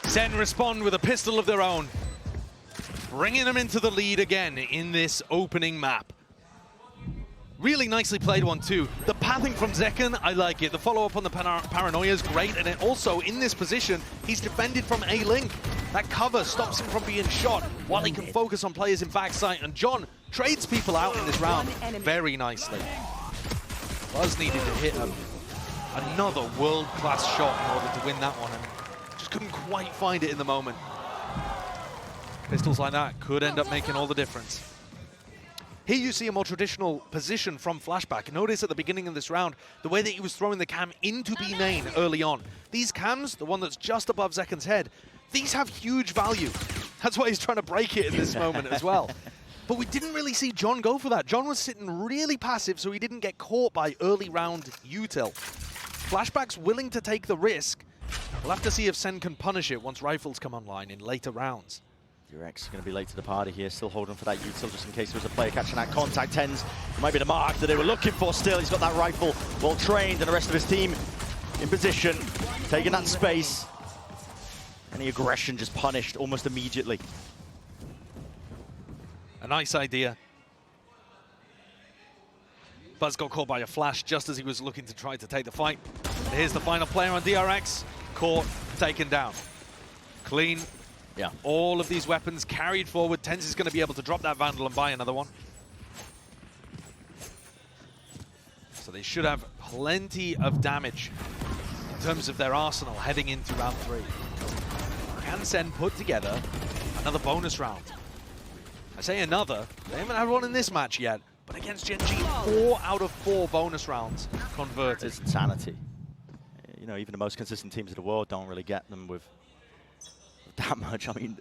SEN respond with a pistol of their own, bringing them into the lead again in this opening map. Really nicely played one too. The pathing from Zekken, I like it. The follow-up on the paranoia is great, and it also, in this position, he's defended from A-Link. That cover stops him from being shot while he can focus on players in backside, and John trades people out in this round very nicely. Buzz needed to hit another world-class shot in order to win that one, and just couldn't quite find it in the moment. Pistols like that could end up making all the difference. Here you see a more traditional position from Flashback. Notice at the beginning of this round, the way that he was throwing the cam into B main early on. These cams, the one that's just above Zekken's head, these have huge value. That's why he's trying to break it in this moment as well. But we didn't really see John go for that. John was sitting really passive, so he didn't get caught by early round util. Flashback's willing to take the risk. We'll have to see if SEN can punish it once rifles come online in later rounds. DRX is going to be late to the party here, still holding for that util just in case there was a player catching that contact. TenZ might be the mark that they were looking for still. He's got that rifle well trained, and the rest of his team in position, taking that space. Any aggression just punished almost immediately. A nice idea. Buzz got caught by a flash just as he was looking to try to take the fight. And here's the final player on DRX. Caught, taken down. Clean. Yeah. All of these weapons carried forward. TenZ is going to be able to drop that Vandal and buy another one. So they should have plenty of damage in terms of their arsenal heading into round 3. Can SEN put together another bonus round? I say another. They haven't had one in this match yet, but against Gen G, 4 out of 4 bonus rounds converted. It's insanity. You know, even the most consistent teams in the world don't really get them with that much. I mean,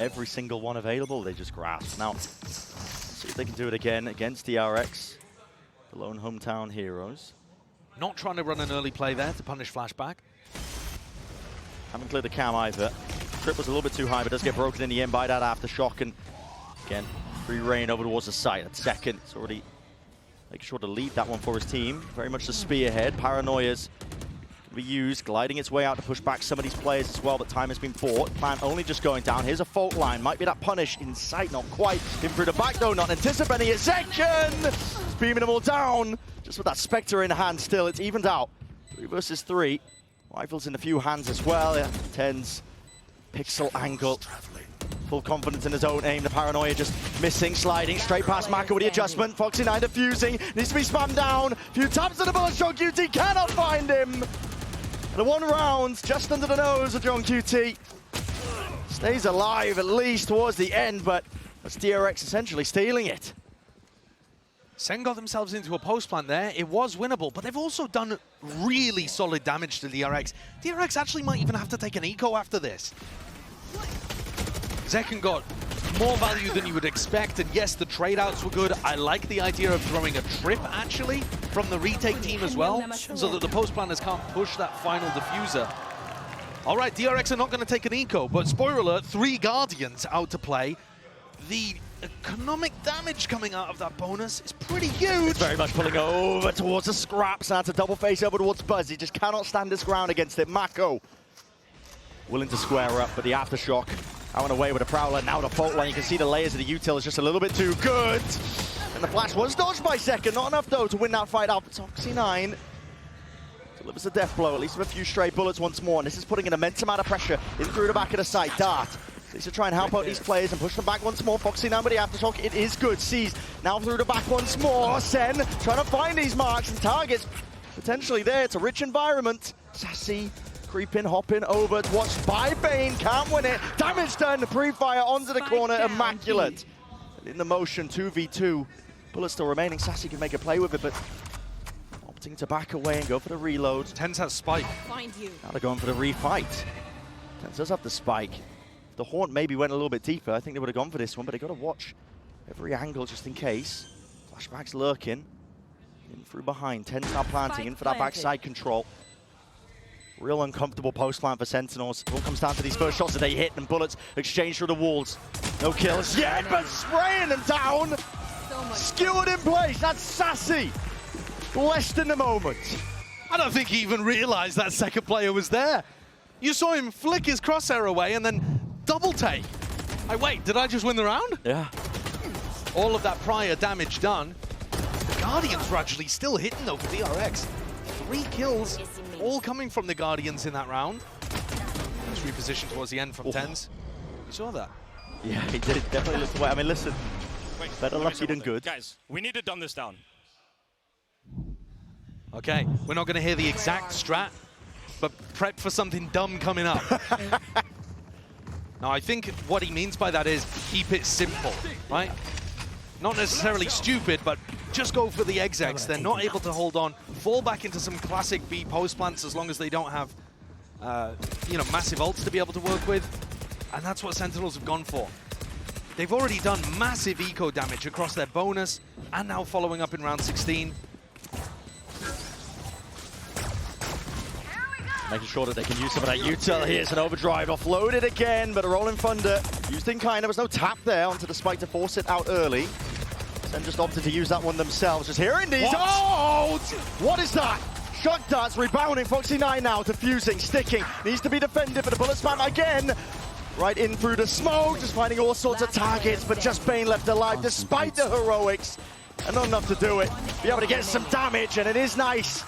every single one available, they just grasp. Now, let's see if they can do it again against DRX, the lone hometown heroes. Not trying to run an early play there to punish Flashback. Haven't cleared the cam either. Trip was a little bit too high, but does get broken in the end by that aftershock. And again, free reign over towards the site at second. It's already making sure to lead that one for his team. Very much the spearhead. Paranoia's going to be used, gliding its way out to push back some of these players as well, but time has been bought. Plan only just going down. Here's a fault line. Might be that punish in sight, not quite. In through the back though, not anticipating it. Zekken! Beaming them all down. Just with that Spectre in hand still, it's evened out. 3 versus 3. Rifles in a few hands as well. Yeah. TenZ, pixel angle. Full confidence in his own aim. The Paranoia just missing, sliding straight past Mako with the adjustment. Foxy9 defusing, needs to be spammed down. Few taps to the bullet. John QT cannot find him. The 1 round just under the nose of John QT. Stays alive at least towards the end, but that's DRX essentially stealing it. SEN got themselves into a post plant there. It was winnable, but they've also done really solid damage to DRX. DRX actually might even have to take an eco after this. Zekken got more value than you would expect, and yes, the trade-outs were good. I like the idea of throwing a trip, actually, from the retake team as well, so that the post planners can't push that final diffuser. All right, DRX are not going to take an eco, but spoiler alert, 3 Guardians out to play. The economic damage coming out of that bonus is pretty huge. It's very much pulling over towards the scraps. Now to double face over towards Buzz. He just cannot stand his ground against it. Mako willing to square up, but the aftershock out and away with a Prowler. Now the fault line. You can see the layers of the util is just a little bit too good. And the flash was dodged by Zekken. Not enough though to win that fight out. Foxy9 delivers a death blow, at least with a few stray bullets once more. And this is putting an immense amount of pressure in through the back of the site. Dart needs to try and help out these players and push them back once more. Foxy9 with the aftershock, it is good. Sees now through the back once more. SEN trying to find these marks and targets potentially there. It's a rich environment. Sacy creeping, hopping over to watch by Bane. Can't win it. Damage done. Pre-fire onto the corner. Immaculate. And in the motion, 2v2. Bullets still remaining. Sacy can make a play with it, but opting to back away and go for the reload. TenZ has spike. Find you. Now they're going for the refight. TenZ does have the spike. The Haunt maybe went a little bit deeper. I think they would have gone for this one, but they got to watch every angle just in case. Flashback's lurking. In through behind. TenZ now planting in for that backside control. Real uncomfortable post plant for Sentinels. It all comes down to these first shots that they hit and bullets exchange through the walls. No kills yet, but spraying them down. Skewered in place. That's Sacy. Blessed in the moment. I don't think he even realized that second player was there. You saw him flick his crosshair away and then double take. Wait, did I just win the round? Yeah. All of that prior damage done. The Guardians were actually still hitting though for DRX. 3 kills, all coming from the Guardians in that round. Nice reposition towards the end from TenZ. You saw that? Yeah, he did. Definitely looked away. I mean, listen, better lucky than good. Guys, we need to dumb this down. Okay, we're not going to hear the exact strat, but prep for something dumb coming up. Now, I think what he means by that is keep it simple, right? Not necessarily stupid, but just go for the execs. They're not able to hold on, fall back into some classic B post plants as long as they don't have, you know, massive ults to be able to work with. And that's what Sentinels have gone for. They've already done massive eco damage across their bonus, and now following up in round 16. Making sure that they can use some of that util. Here's an overdrive offloaded again, but a rolling thunder used in kind. There was no tap there onto the spike to force it out early. Then just opted to use that one themselves. Just hearing these. Oh! What is that? Shock darts rebounding. Foxy9 now defusing, sticking. Needs to be defended, but the bullet spam again. Right in through the smoke, just finding all sorts of targets, but just Bane left alive despite the heroics. And not enough to do it. Be able to get some damage, and it is nice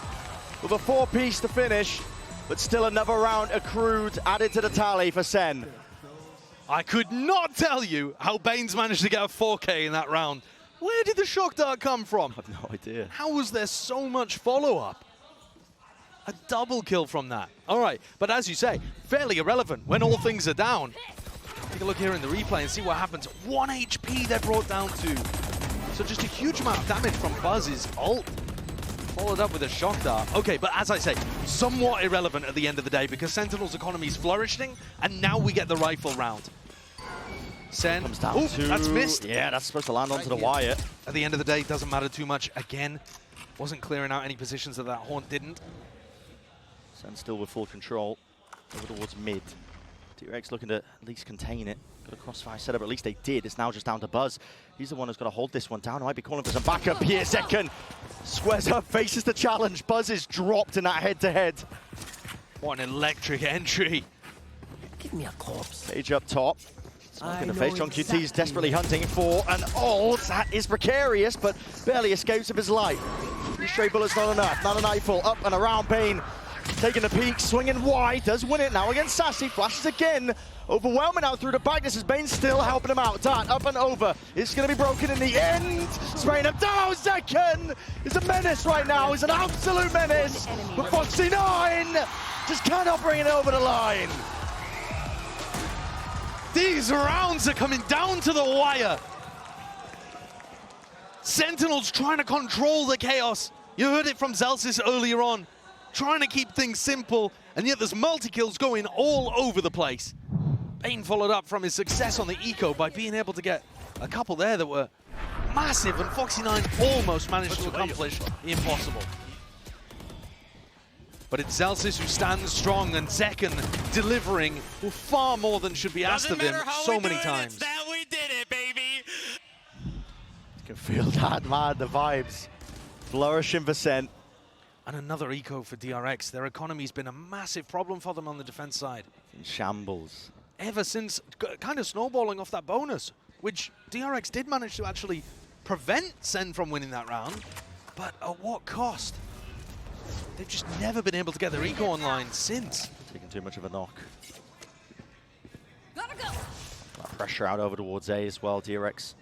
with a 4-piece to finish. But still another round accrued, added to the tally for Sen. I could not tell you how Bane's managed to get a 4K in that round. Where did the shock dart come from? I have no idea. How was there so much follow-up? A double kill from that. All right, but as you say, fairly irrelevant when all things are down. Take a look here in the replay and see what happens. 1 HP they're brought down to. So just a huge amount of damage from Buzz's ult. Followed up with a shock dart. Okay, but as I say, somewhat irrelevant at the end of the day because Sentinel's economy is flourishing, and now we get the rifle round. Sen comes down to... that's missed. Yeah, that's supposed to land onto the wire. At the end of the day, it doesn't matter too much. Again, wasn't clearing out any positions that Haunt didn't. Sen still with full control over towards mid. DRX looking to at least contain it. Got a crossfire setup, at least they did. It's now just down to Buzz. He's the one who's got to hold this one down. I might be calling for some backup here. Second squares up, faces the challenge. Buzz is dropped in that head-to-head. What an electric entry. Give me a corpse. Page up top. In the face, John QT is desperately hunting for an ult. That is precarious, but barely escapes of his life. 3 straight bullets, not enough. Not a nightfall. Up and around Bane. Taking the peek, swinging wide, does win it now against Sacy, flashes again, overwhelming out through the back. This is Bane still helping him out. Dart up and over, it's going to be broken in the end. Spraying him down, second is a menace right now, he's an absolute menace. But Foxy9 just cannot bring it over the line. These rounds are coming down to the wire. Sentinels trying to control the chaos. You heard it from Zelsis earlier on. Trying to keep things simple, and yet there's multi-kills going all over the place. Bane followed up from his success on the eco by being able to get a couple there that were massive, and Foxy9 almost managed to accomplish the impossible. But it's Zelsis who stands strong, and Zekken delivering far more than should be asked of him so many times. We did it, baby! You can feel that, man, the vibes. Flourishing for Sen. And another eco for DRX. Their economy's been a massive problem for them on the defense side. In shambles. Ever since kind of snowballing off that bonus, which DRX did manage to actually prevent Sen from winning that round, but at what cost? They've just never been able to get their eco online since. Taking too much of a knock. Gotta go. Pressure out over towards A as well, DRX.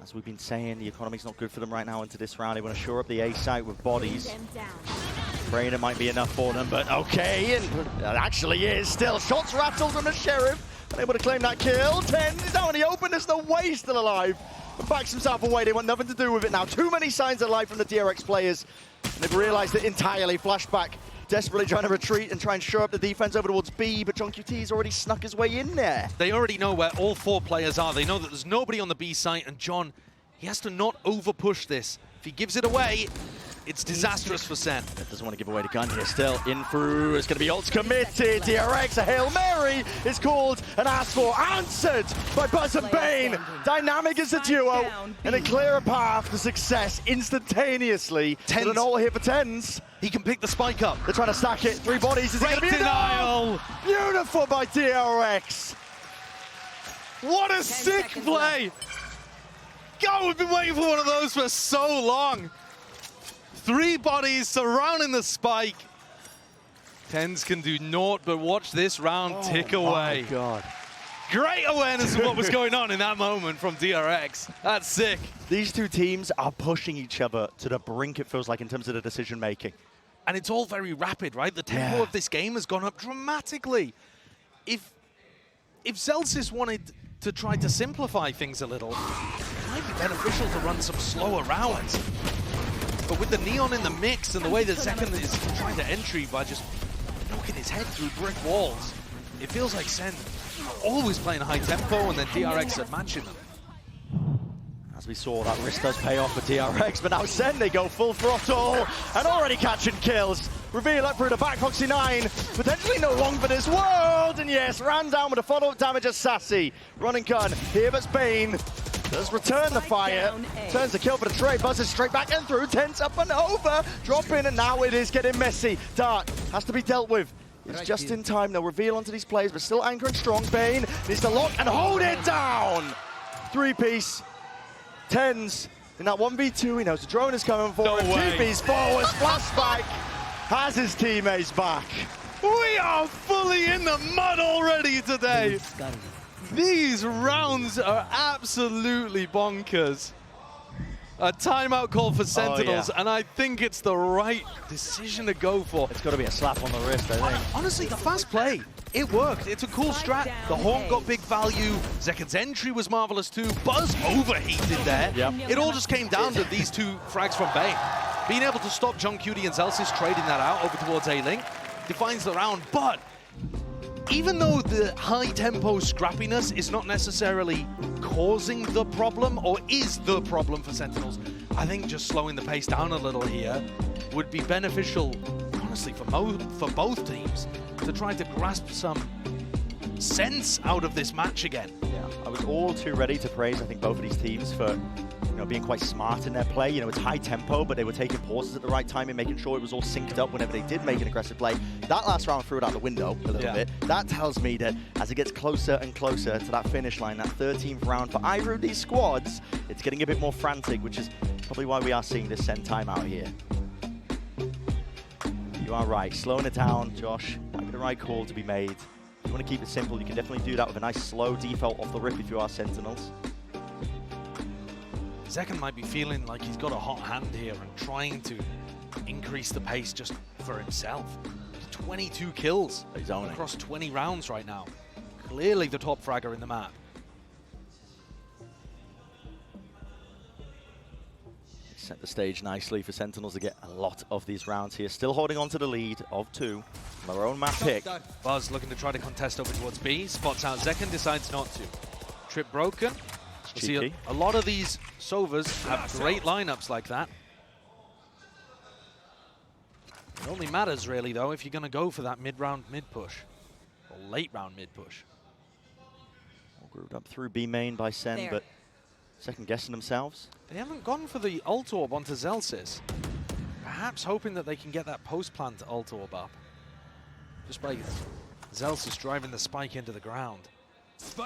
As we've been saying, the economy's not good for them right now into this round. They want to shore up the A site with bodies. Praying it might be enough for them, but okay, and it actually is still. Shots rattled from the Sheriff, unable to claim that kill. TenZ is out in the open, there's no way he's still alive. But backs himself away, they want nothing to do with it now. Too many signs of life from the DRX players. And they've realized it entirely. Flashback, desperately trying to retreat and try and shore up the defense over towards B, but John QT's already snuck his way in there. They already know where all 4 players are. They know that there's nobody on the B site, and John, he has to not over-push this. If he gives it away, it's disastrous for Sen. Doesn't want to give away the gun here. Still in through. It's going to be ults committed. DRX, a Hail Mary is called and asked for. Answered by Buzz and Bane. Dynamic as a duo. And a clearer path to success instantaneously. TenZ. With an all here for TenZ. He can pick the spike up. They're trying to stack it. 3 bodies. Is it going to be denial? Beautiful by DRX. What a sick play. God, we've been waiting for one of those for so long. 3 bodies surrounding the spike. TenZ can do naught but watch this round tick away. Oh my God. Great awareness of what was going on in that moment from DRX. That's sick. These 2 teams are pushing each other to the brink, it feels like, in terms of the decision making. And it's all very rapid, right? The tempo of this game has gone up dramatically. If Celsius wanted to try to simplify things a little, it might be beneficial to run some slower rounds. But with the Neon in the mix and the way that Second is trying to entry by just knocking his head through brick walls, it feels like Sen are always playing high tempo and then DRX are matching them. As we saw, that risk does pay off for DRX, but now Sen, they go full throttle and already catching kills. Reveal up through the back, Foxy9, potentially no long for this world, and yes, ran down with a follow-up damage as Sacy. Running gun, here but Bane does return the fire, turns the kill for the trade, buzzes straight back and through, TenZ up and over, drop in, and now it is getting messy. Dark has to be dealt with. It's just in time, they'll reveal onto these players, but still anchoring strong. Bane needs to lock and hold it down. 3-piece. TenZ in that 1v2, he knows the drone is coming forward. 2-piece forward, flashback, has his teammates back. We are fully in the mud already today. These rounds are absolutely bonkers. A timeout call for Sentinels, and I think it's the right decision to go for. It's got to be a slap on the wrist, I think. Honestly, the fast play, it worked. It's a cool strat. The Haunt got big value. Zekken's entry was marvelous too. Buzz overheated there. It all just came down to these 2 frags from Bane. Being able to stop John Cutie and Celsius trading that out over towards A-Link defines the round, but even though the high-tempo scrappiness is not necessarily causing the problem, or is the problem for Sentinels, I think just slowing the pace down a little here would be beneficial, honestly, for both teams to try to grasp some sense out of this match again. Yeah, I was all too ready to praise, I think, both of these teams for being quite smart in their play. It's high tempo, but they were taking pauses at the right time and making sure it was all synced up whenever they did make an aggressive play. That last round threw it out the window a little bit. That tells me that as it gets closer and closer to that finish line, that 13th round for either of these squads, it's getting a bit more frantic, which is probably why we are seeing this Sen timeout here. You are right, slowing it down, Josh, might be the right call to be made. If you want to keep it simple, you can definitely do that with a nice slow default off the rip if you are Sentinels. Zekken might be feeling like he's got a hot hand here and trying to increase the pace just for himself. 22 kills across 20 rounds right now. Clearly the top fragger in the map. Set the stage nicely for Sentinels to get a lot of these rounds here. Still holding on to the lead of 2. Their own map pick. Buzz looking to try to contest over towards B. Spots out Zekken, decides not to. Trip broken. We'll see a lot of these Sovas have great lineups like that. It only matters really though if you're going to go for that mid-round mid-push or late-round mid-push. All grouped up through B main by Sen, but second-guessing themselves. They haven't gone for the ult orb onto Zelsis. Perhaps hoping that they can get that post-plant ult orb up. Just by Zelsis driving the spike into the ground.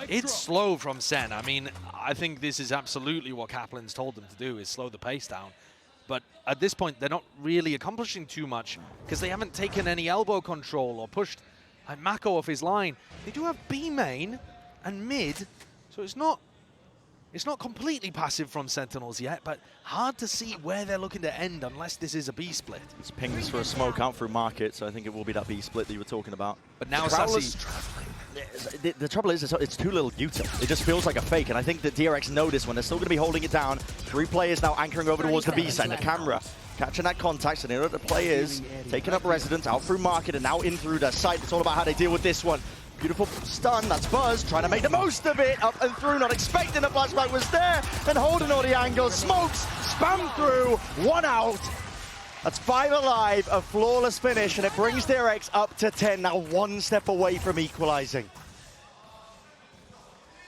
It's slow from Sen. I mean, I think this is absolutely what Kaplan's told them to do, is slow the pace down. But at this point, they're not really accomplishing too much because they haven't taken any elbow control or pushed Mako off his line. They do have B main and mid, so it's not completely passive from Sentinels yet, but hard to see where they're looking to end unless this is a B split. It's pings for a smoke out through market, so I think it will be that B split that you were talking about. But now Sacy... The trouble is, it's too little util. It just feels like a fake, and I think that DRX know this one. They're still going to be holding it down. 3 players now anchoring over towards the B side. The camera catching that contact, so they know that the play is taking up residence out through market and now in through the site. It's all about how they deal with this one. Beautiful stun, that's Buzz, trying to make the most of it, up and through, not expecting the flashback was there, and holding all the angles, smokes, spam through, 1 out. That's 5 alive, a flawless finish, and it brings DRX up to 10, now 1 step away from equalizing.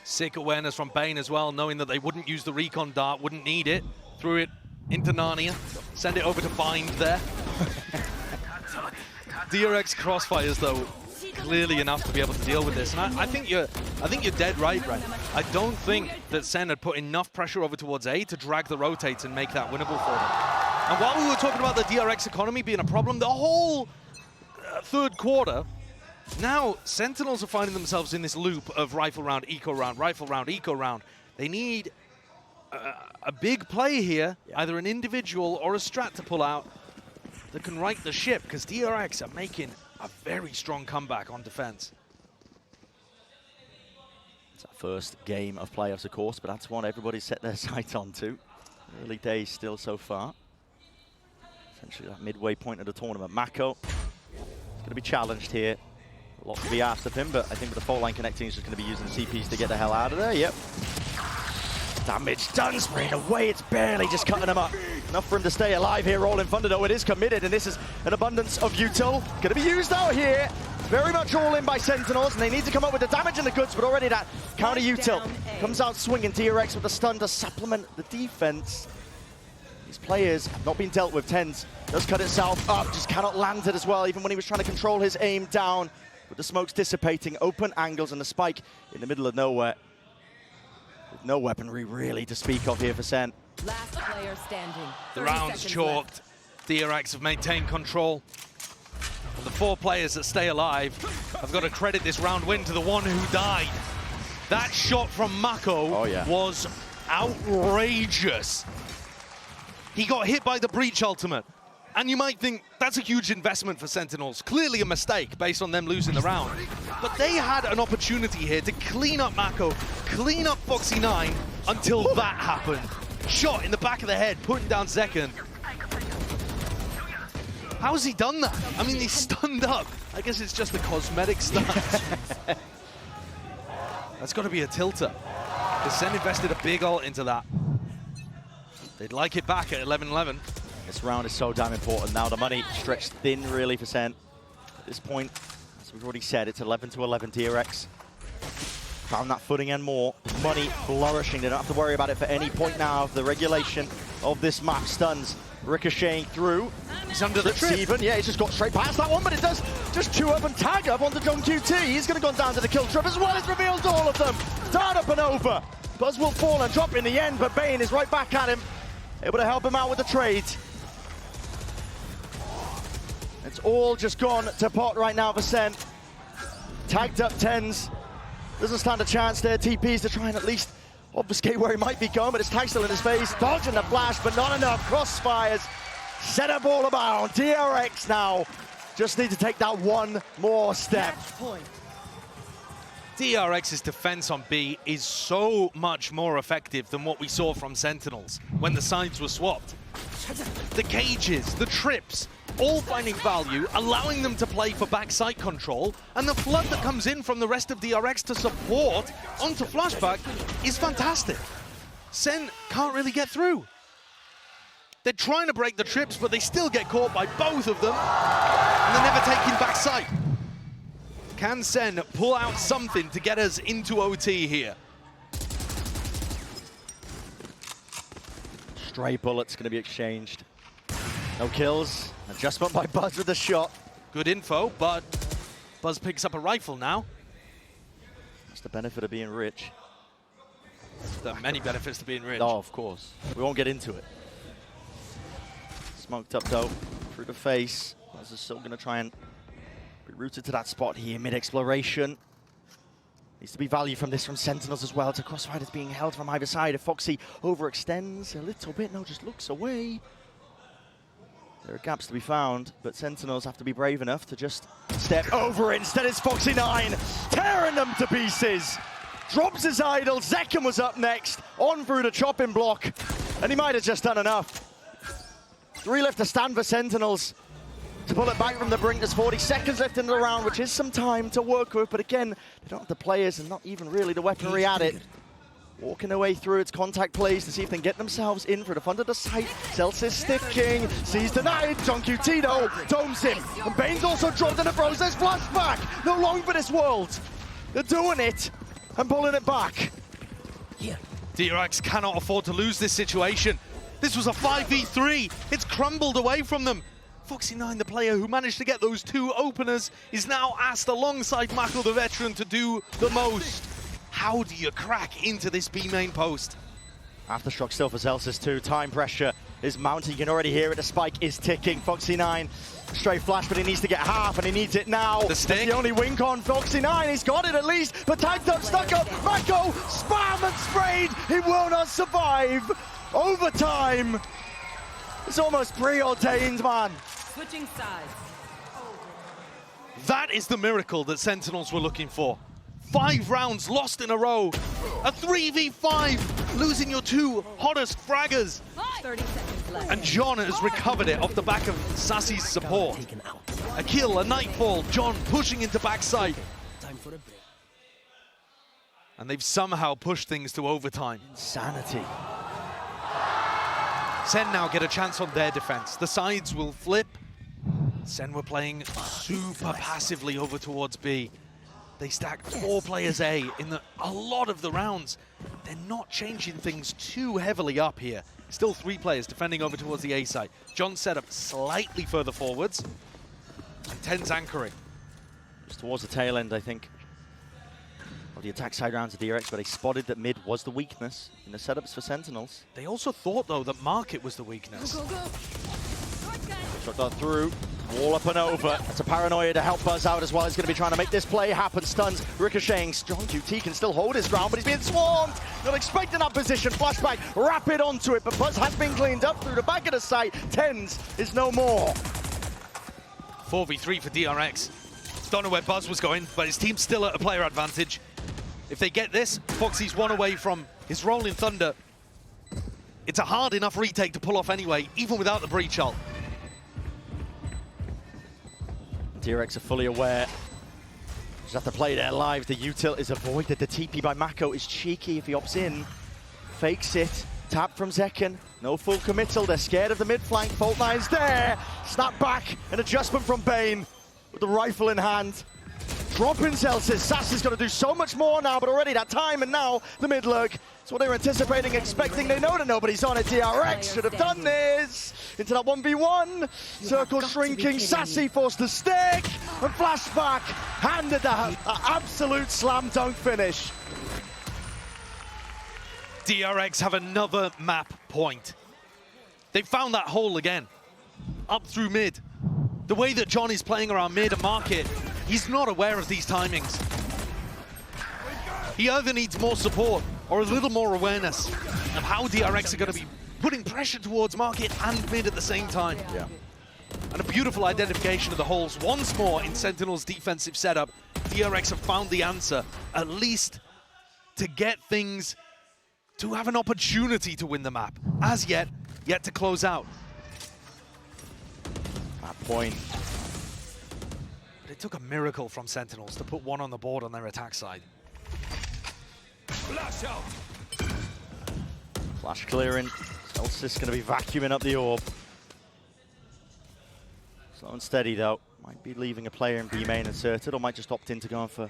Sick awareness from Bane as well, knowing that they wouldn't use the recon dart, wouldn't need it. Threw it into Narnia, send it over to Bind there. DRX crossfires though, clearly enough to be able to deal with this. And I think you're dead right, Brent. I don't think that Sen had put enough pressure over towards A to drag the rotates and make that winnable for them. And while we were talking about the DRX economy being a problem, the whole third quarter, now Sentinels are finding themselves in this loop of rifle round, eco round, rifle round, eco round. They need a big play here, either an individual or a strat to pull out that can right the ship, because DRX are making a very strong comeback on defense. It's our first game of playoffs, of course, but that's one everybody's set their sights on to. Early days still so far. Essentially that midway point of the tournament. Mako is going to be challenged here. A lot to be asked of him, but I think with the fault line connecting, he's just going to be using CPs to get the hell out of there. Yep. Damage done, spraying away. It's barely just cutting him up. Enough for him to stay alive here. Rolling Thunder, though, it is committed, and this is an abundance of util. Going to be used out here. Very much all in by Sentinels, and they need to come up with the damage and the goods, but already that counter util comes out swinging. DRX with the stun to supplement the defense. These players have not been dealt with. TenZ does cut itself up, just cannot land it as well, even when he was trying to control his aim down. With the smokes dissipating, open angles, and the spike in the middle of nowhere. With no weaponry really to speak of here for Sen. Last player standing. The round's chalked. DRX have maintained control. And the 4 players that stay alive have got to credit this round win to the one who died. That shot from Mako was outrageous. He got hit by the breach ultimate. And you might think that's a huge investment for Sentinels. Clearly a mistake based on them losing the round. But they had an opportunity here to clean up Mako, clean up Foxy9 until that happened. Shot in the back of the head, putting down Zekken. How has he done that? I mean, he's stunned up. I guess it's just a cosmetic stun. That's got to be a tilter. Because Sen invested a big ult into that. They'd like it back at 11-11. This round is so damn important now. The money stretched thin, really, for Sen. At this point, as we've already said, it's 11-11 DRX. Found that footing and more. Money flourishing. They don't have to worry about it for any point now of the regulation of this map. Stuns ricocheting through. He's under the trip. Even. Yeah, he's just got straight past that one, but it does just chew up and tag up onto John QT. He's going to go down to the kill trip as well as reveals all of them. Dart up and over. Buzz will fall and drop in the end, but Bane is right back at him. Able to help him out with the trade. It's all just gone to pot right now for Sen. Tagged up TenZ. Doesn't stand a chance there. TPs to try and at least obfuscate where he might be going, but it's tag still in his face. Dodging the flash, but not enough. Crossfires. Set up all about. DRX now just need to take that one more step. DRX's defense on B is so much more effective than what we saw from Sentinels when the sides were swapped. The cages, the trips, all finding value, allowing them to play for backside control, and the flood that comes in from the rest of DRX to support onto flashback is fantastic. Sen can't really get through. They're trying to break the trips, but they still get caught by both of them, and they're never taking backside. Can Sen pull out something to get us into OT here? Stray bullets going to be exchanged. No kills. Adjustment by Buzz with the shot. Good info, but Buzz picks up a rifle now. That's the benefit of being rich. There are many benefits to being rich. Oh, of course. We won't get into it. Smoked up though, through the face. Buzz is still going to try and be rooted to that spot here, mid-exploration. Needs to be value from this from Sentinels as well. To Crossfighters being held from either side. If Foxy overextends a little bit, no, just looks away. There are gaps to be found, but Sentinels have to be brave enough to just step over it. Instead it's Foxy9 tearing them to pieces. Drops his idol. Zekken was up next, on through the chopping block, and he might have just done enough. 3 left to stand for Sentinels to pull it back from the brink. There's 40 seconds left in the round, which is some time to work with, but again, they don't have the players and not even really the weaponry at it. Walking their way through its contact plays to see if they can get themselves in for the front of the site. Celsius sticking, sees denied, John Tito domes him. And Bane's also dropped in the throws, there's flashback! No long for this world! They're doing it and pulling it back. DRX cannot afford to lose this situation. This was a 5v3, it's crumbled away from them. Foxy9, the player who managed to get those 2 openers, is now asked alongside Mako the veteran to do the most. How do you crack into this B main post? Aftershock still for Celsius too. Time pressure is mounting. You can already hear it. The spike is ticking. Foxy9, straight flash, but he needs to get half, and he needs it now. The stick. That's the only wink on Foxy9. He's got it at least, but time's up, stuck up. Mako, spam and sprayed. He will not survive. Overtime. It's almost preordained, man. Switching sides. That is the miracle that Sentinels were looking for. 5 rounds lost in a row. A 3v5, losing your 2 hottest fraggers. 30 seconds left. And John has recovered it off the back of Sacy's support. A kill, a nightfall, John pushing into backside. And they've somehow pushed things to overtime. Insanity. SEN now get a chance on their defense. The sides will flip. SEN were playing super passively over towards B. They stacked 4 players A in a lot of the rounds. They're not changing things too heavily up here. Still 3 players defending over towards the A side. John set up slightly further forwards. And TenZ anchoring. Just towards the tail end, I think, of the attack side rounds of DRX, but they spotted that mid was the weakness in the setups for Sentinels. They also thought, though, that market was the weakness. Go, go, go. Shot that through. Wall up and over. That's a paranoia to help Buzz out as well. He's going to be trying to make this play happen. Stuns, ricocheting. John QT can still hold his ground, but he's being swarmed. Not expecting that position. Flashback, rapid onto it, but Buzz has been cleaned up through the back of the site. TenZ is no more. 4v3 for DRX. Don't know where Buzz was going, but his team's still at a player advantage. If they get this, Foxy's 1 away from his Rolling Thunder. It's a hard enough retake to pull off anyway, even without the breach ult. DRX are fully aware. Just have to play their live. The util is avoided. The TP by Mako is cheeky if he opts in. Fakes it. Tap from Zekken. No full committal. They're scared of the mid flank. Fault9's there. Snap back. An adjustment from Bane with the rifle in hand. Dropping Celsius. Sacy's got to do so much more now, but already that time, and now the mid lurk. It's what they were anticipating, expecting. They know that nobody's on it. DRX should have done this. Into that 1v1. Circle shrinking. Sacy forced to stick. And flashback. Handed that absolute slam dunk finish. DRX have another map point. They found that hole again. Up through mid. The way that John is playing around mid and market, he's not aware of these timings. He either needs more support or a little more awareness of how DRX are going to be putting pressure towards market and mid at the same time. Yeah. And a beautiful identification of the holes once more in Sentinel's defensive setup. DRX have found the answer, at least to get things to have an opportunity to win the map. As yet to close out. That point. But it took a miracle from Sentinels to put 1 on the board on their attack side. Flash out. Flash clearing. Celsius going to be vacuuming up the orb. Slow and steady though. Might be leaving a player in B main inserted, or might just opt in to go for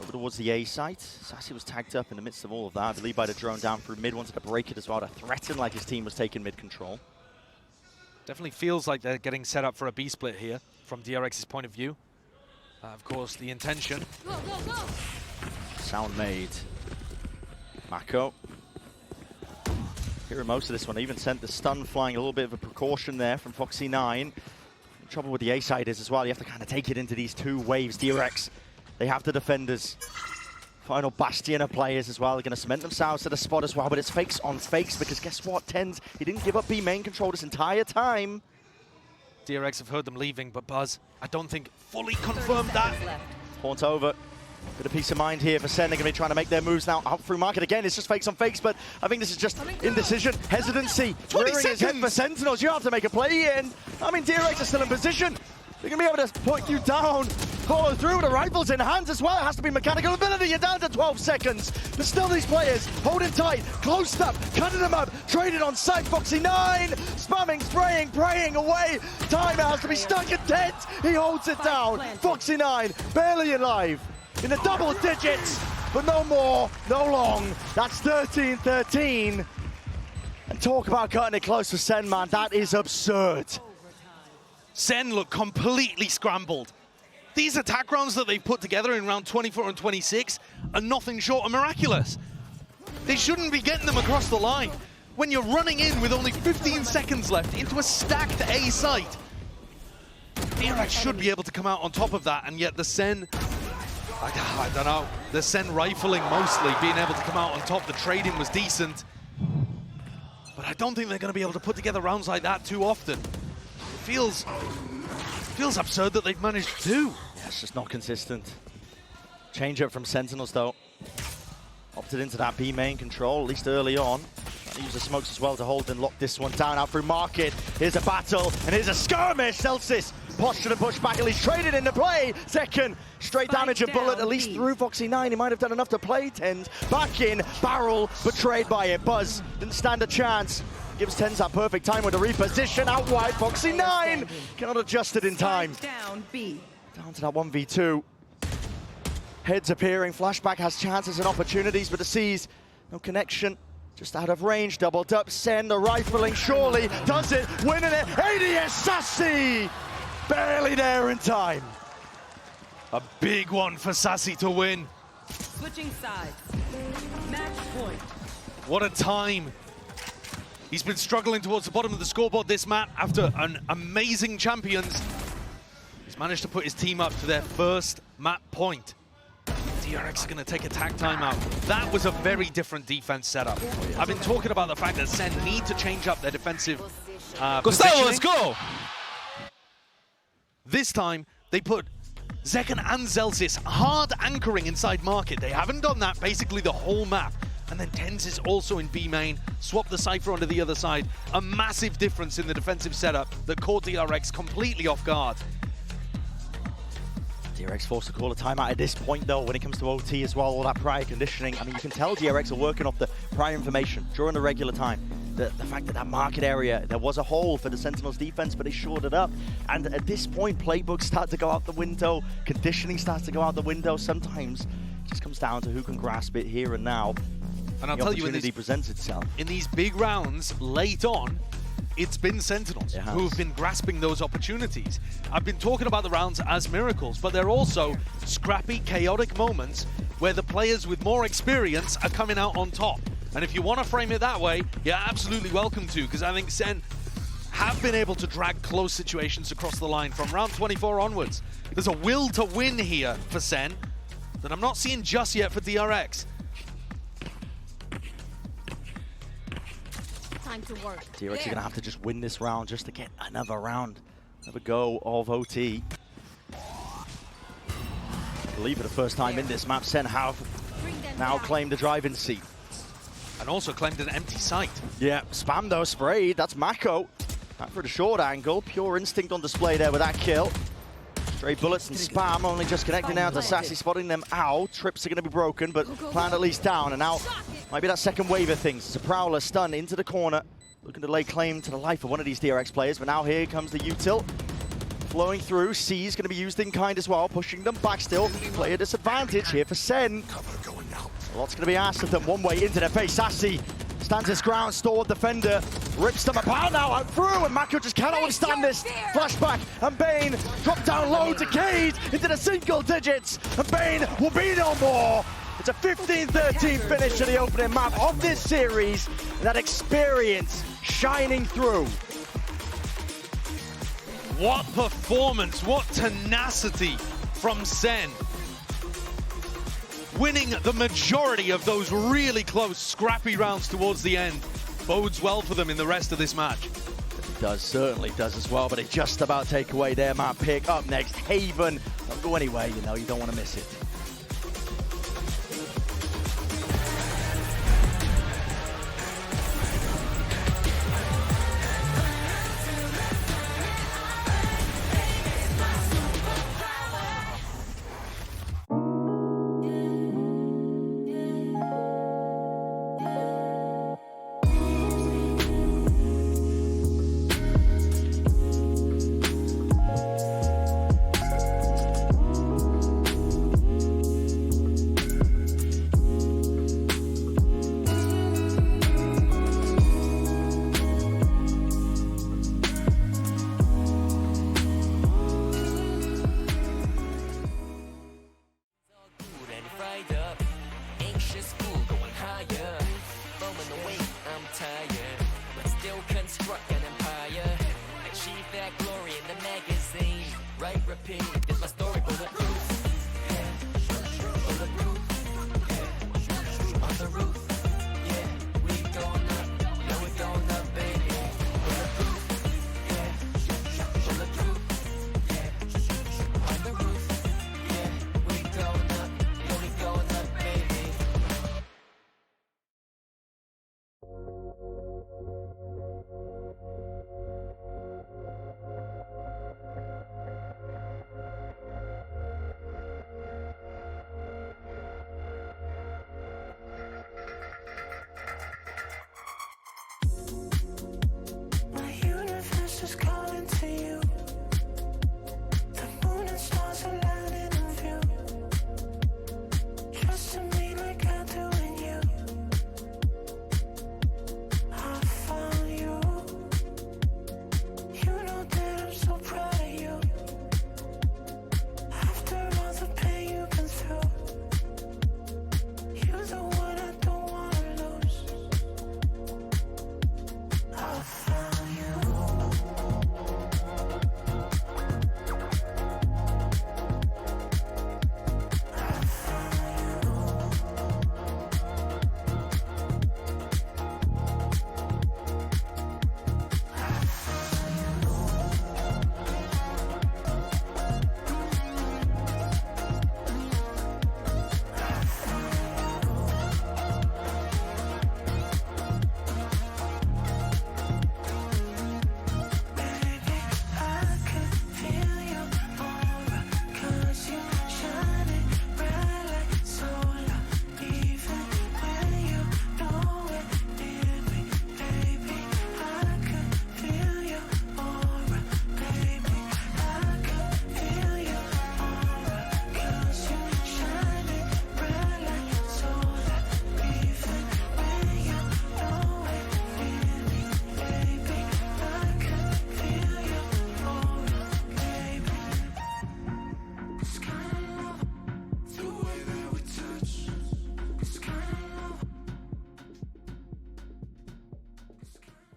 over towards the A site. Sacy was tagged up in the midst of all of that. I believe by the drone down through mid, wanted to break it as well, to threaten like his team was taking mid control. Definitely feels like they're getting set up for a B split here from DRX's point of view. Of course, the intention. Go, go, go. Sound made. Mako. Hearing most of this one, even sent the stun flying, a little bit of a precaution there from Foxy9. The trouble with the A side is as well, you have to kind of take it into these 2 waves. DRX, they have the defenders. Final bastion of players as well. They're going to cement themselves to the spot as well, but it's fakes on fakes because guess what? TenZ, he didn't give up B main control this entire time. DRX have heard them leaving, but Buzz, I don't think fully confirmed that. Haunt over. Bit of peace of mind here for SEN. They're going to be trying to make their moves now out through market. Again, it's just fakes on fakes, but I think this is just indecision, hesitancy. 20 rearing his head for Sentinels. You have to make a play in. I mean, DRX are still in position. They're going to be able to put you down. follow through with the rifles in hands as well. It has to be mechanical ability. You're down to 12 seconds. But still these players holding tight, close up, cutting them up, trading on sight. Foxy9, spamming, spraying, praying away. Time has to be stuck at TenZ. He holds it down. Foxy9 barely alive in the double digits, but no more, no long. That's 13-13. And talk about cutting it close for Sen, man. That is absurd. Sen look completely scrambled. These attack rounds that they've put together in round 24 and 26 are nothing short of miraculous. They shouldn't be getting them across the line. When you're running in with only 15 seconds left into a stacked A site, DRX should be able to come out on top of that, and yet the Sen, I don't know, the Sen rifling mostly, being able to come out on top. The trading was decent, but I don't think they're going to be able to put together rounds like that too often. It feels absurd that they've managed to. Yeah, it's just not consistent. Change up from Sentinels though. Opted into that B main control, at least early on. Trying to use the smokes as well to hold and lock this one down out through market. Here's a battle, and here's a skirmish. Celsius postured and pushed back, at least traded into play. Second, straight damage a bullet, at least through Foxy9. He might have done enough to play TenZ. Back in, barrel, betrayed by it. Buzz didn't stand a chance. Gives TenZ that perfect time with the reposition out wide. Foxy9 cannot adjust it in time. Down B. Down to that 1v2. Heads appearing. Flashback has chances and opportunities, but the C's no connection. Just out of range. Doubled up. Sen, the rifling surely does it. Winning it. ADS Sacy. Barely there in time. A big one for Sacy to win. Switching sides. Match point. What a time. He's been struggling towards the bottom of the scoreboard this map after an amazing Champions. He's managed to put his team up to their first map point. DRX are going to take attack timeout. That was a very different defense setup. I've been talking about the fact that Sen need to change up their defensive positioning. Let's go! This time, they put Zekan and Celsius hard anchoring inside market. They haven't done that basically the whole map. And then TenZ is also in B main, swap the Cypher onto the other side. A massive difference in the defensive setup that caught DRX completely off guard. DRX forced to call a timeout at this point though, when it comes to OT as well, all that prior conditioning. I mean, you can tell DRX are working off the prior information during the regular time. The fact that that market area, there was a hole for the Sentinels defense, but they shored it up. And at this point, playbooks start to go out the window, conditioning starts to go out the window. Sometimes it just comes down to who can grasp it here and now. And I'll the tell you, opportunity presents itself. In these big rounds late on, it's been Sentinels who have been grasping those opportunities. I've been talking about the rounds as miracles, but they're also scrappy, chaotic moments where the players with more experience are coming out on top. And if you want to frame it that way, you're absolutely welcome to, because I think Sen have been able to drag close situations across the line from round 24 onwards. There's a will to win here for Sen that I'm not seeing just yet for DRX. Time to work. DRX are going to have to just win this round just to get another round, another go of OT. I believe for the first time in this map, Sen have now claimed the driving seat. And also claimed an empty site. Yeah, spam though, sprayed. That's Mako. Back for the short angle. Pure instinct on display there with that kill. Stray bullets and spam only just connecting now to Sacy, spotting them out. Trips are going to be broken, but planned at least down. And now might be that second wave of things. It's a Prowler stun into the corner. Looking to lay claim to the life of one of these DRX players. But now here comes the U-tilt. Flowing through. C is going to be used in kind as well. Pushing them back still. Player disadvantage here for Sen. A lot's going to be asked of them. One way into their face. Sacy stands his ground. Stored defender. Rips them apart now. Out through. And Mako just cannot withstand this. Flashback. And Bane drop down low. Decayed into the single digits. And Bane will be no more. It's a 15-13 finish to the opening map of this series. And that experience shining through. What performance, what tenacity from Sen. Winning the majority of those really close, scrappy rounds towards the end bodes well for them in the rest of this match. It does, certainly does as well, but it just about take away their map pick. Up next, Haven. Don't go anywhere, you know, you don't want to miss it. ambitious fool going higher. Moment away, I'm tired, but still construct an empire. Achieve that glory in the magazine. Write, repeat, is my story bulletproof.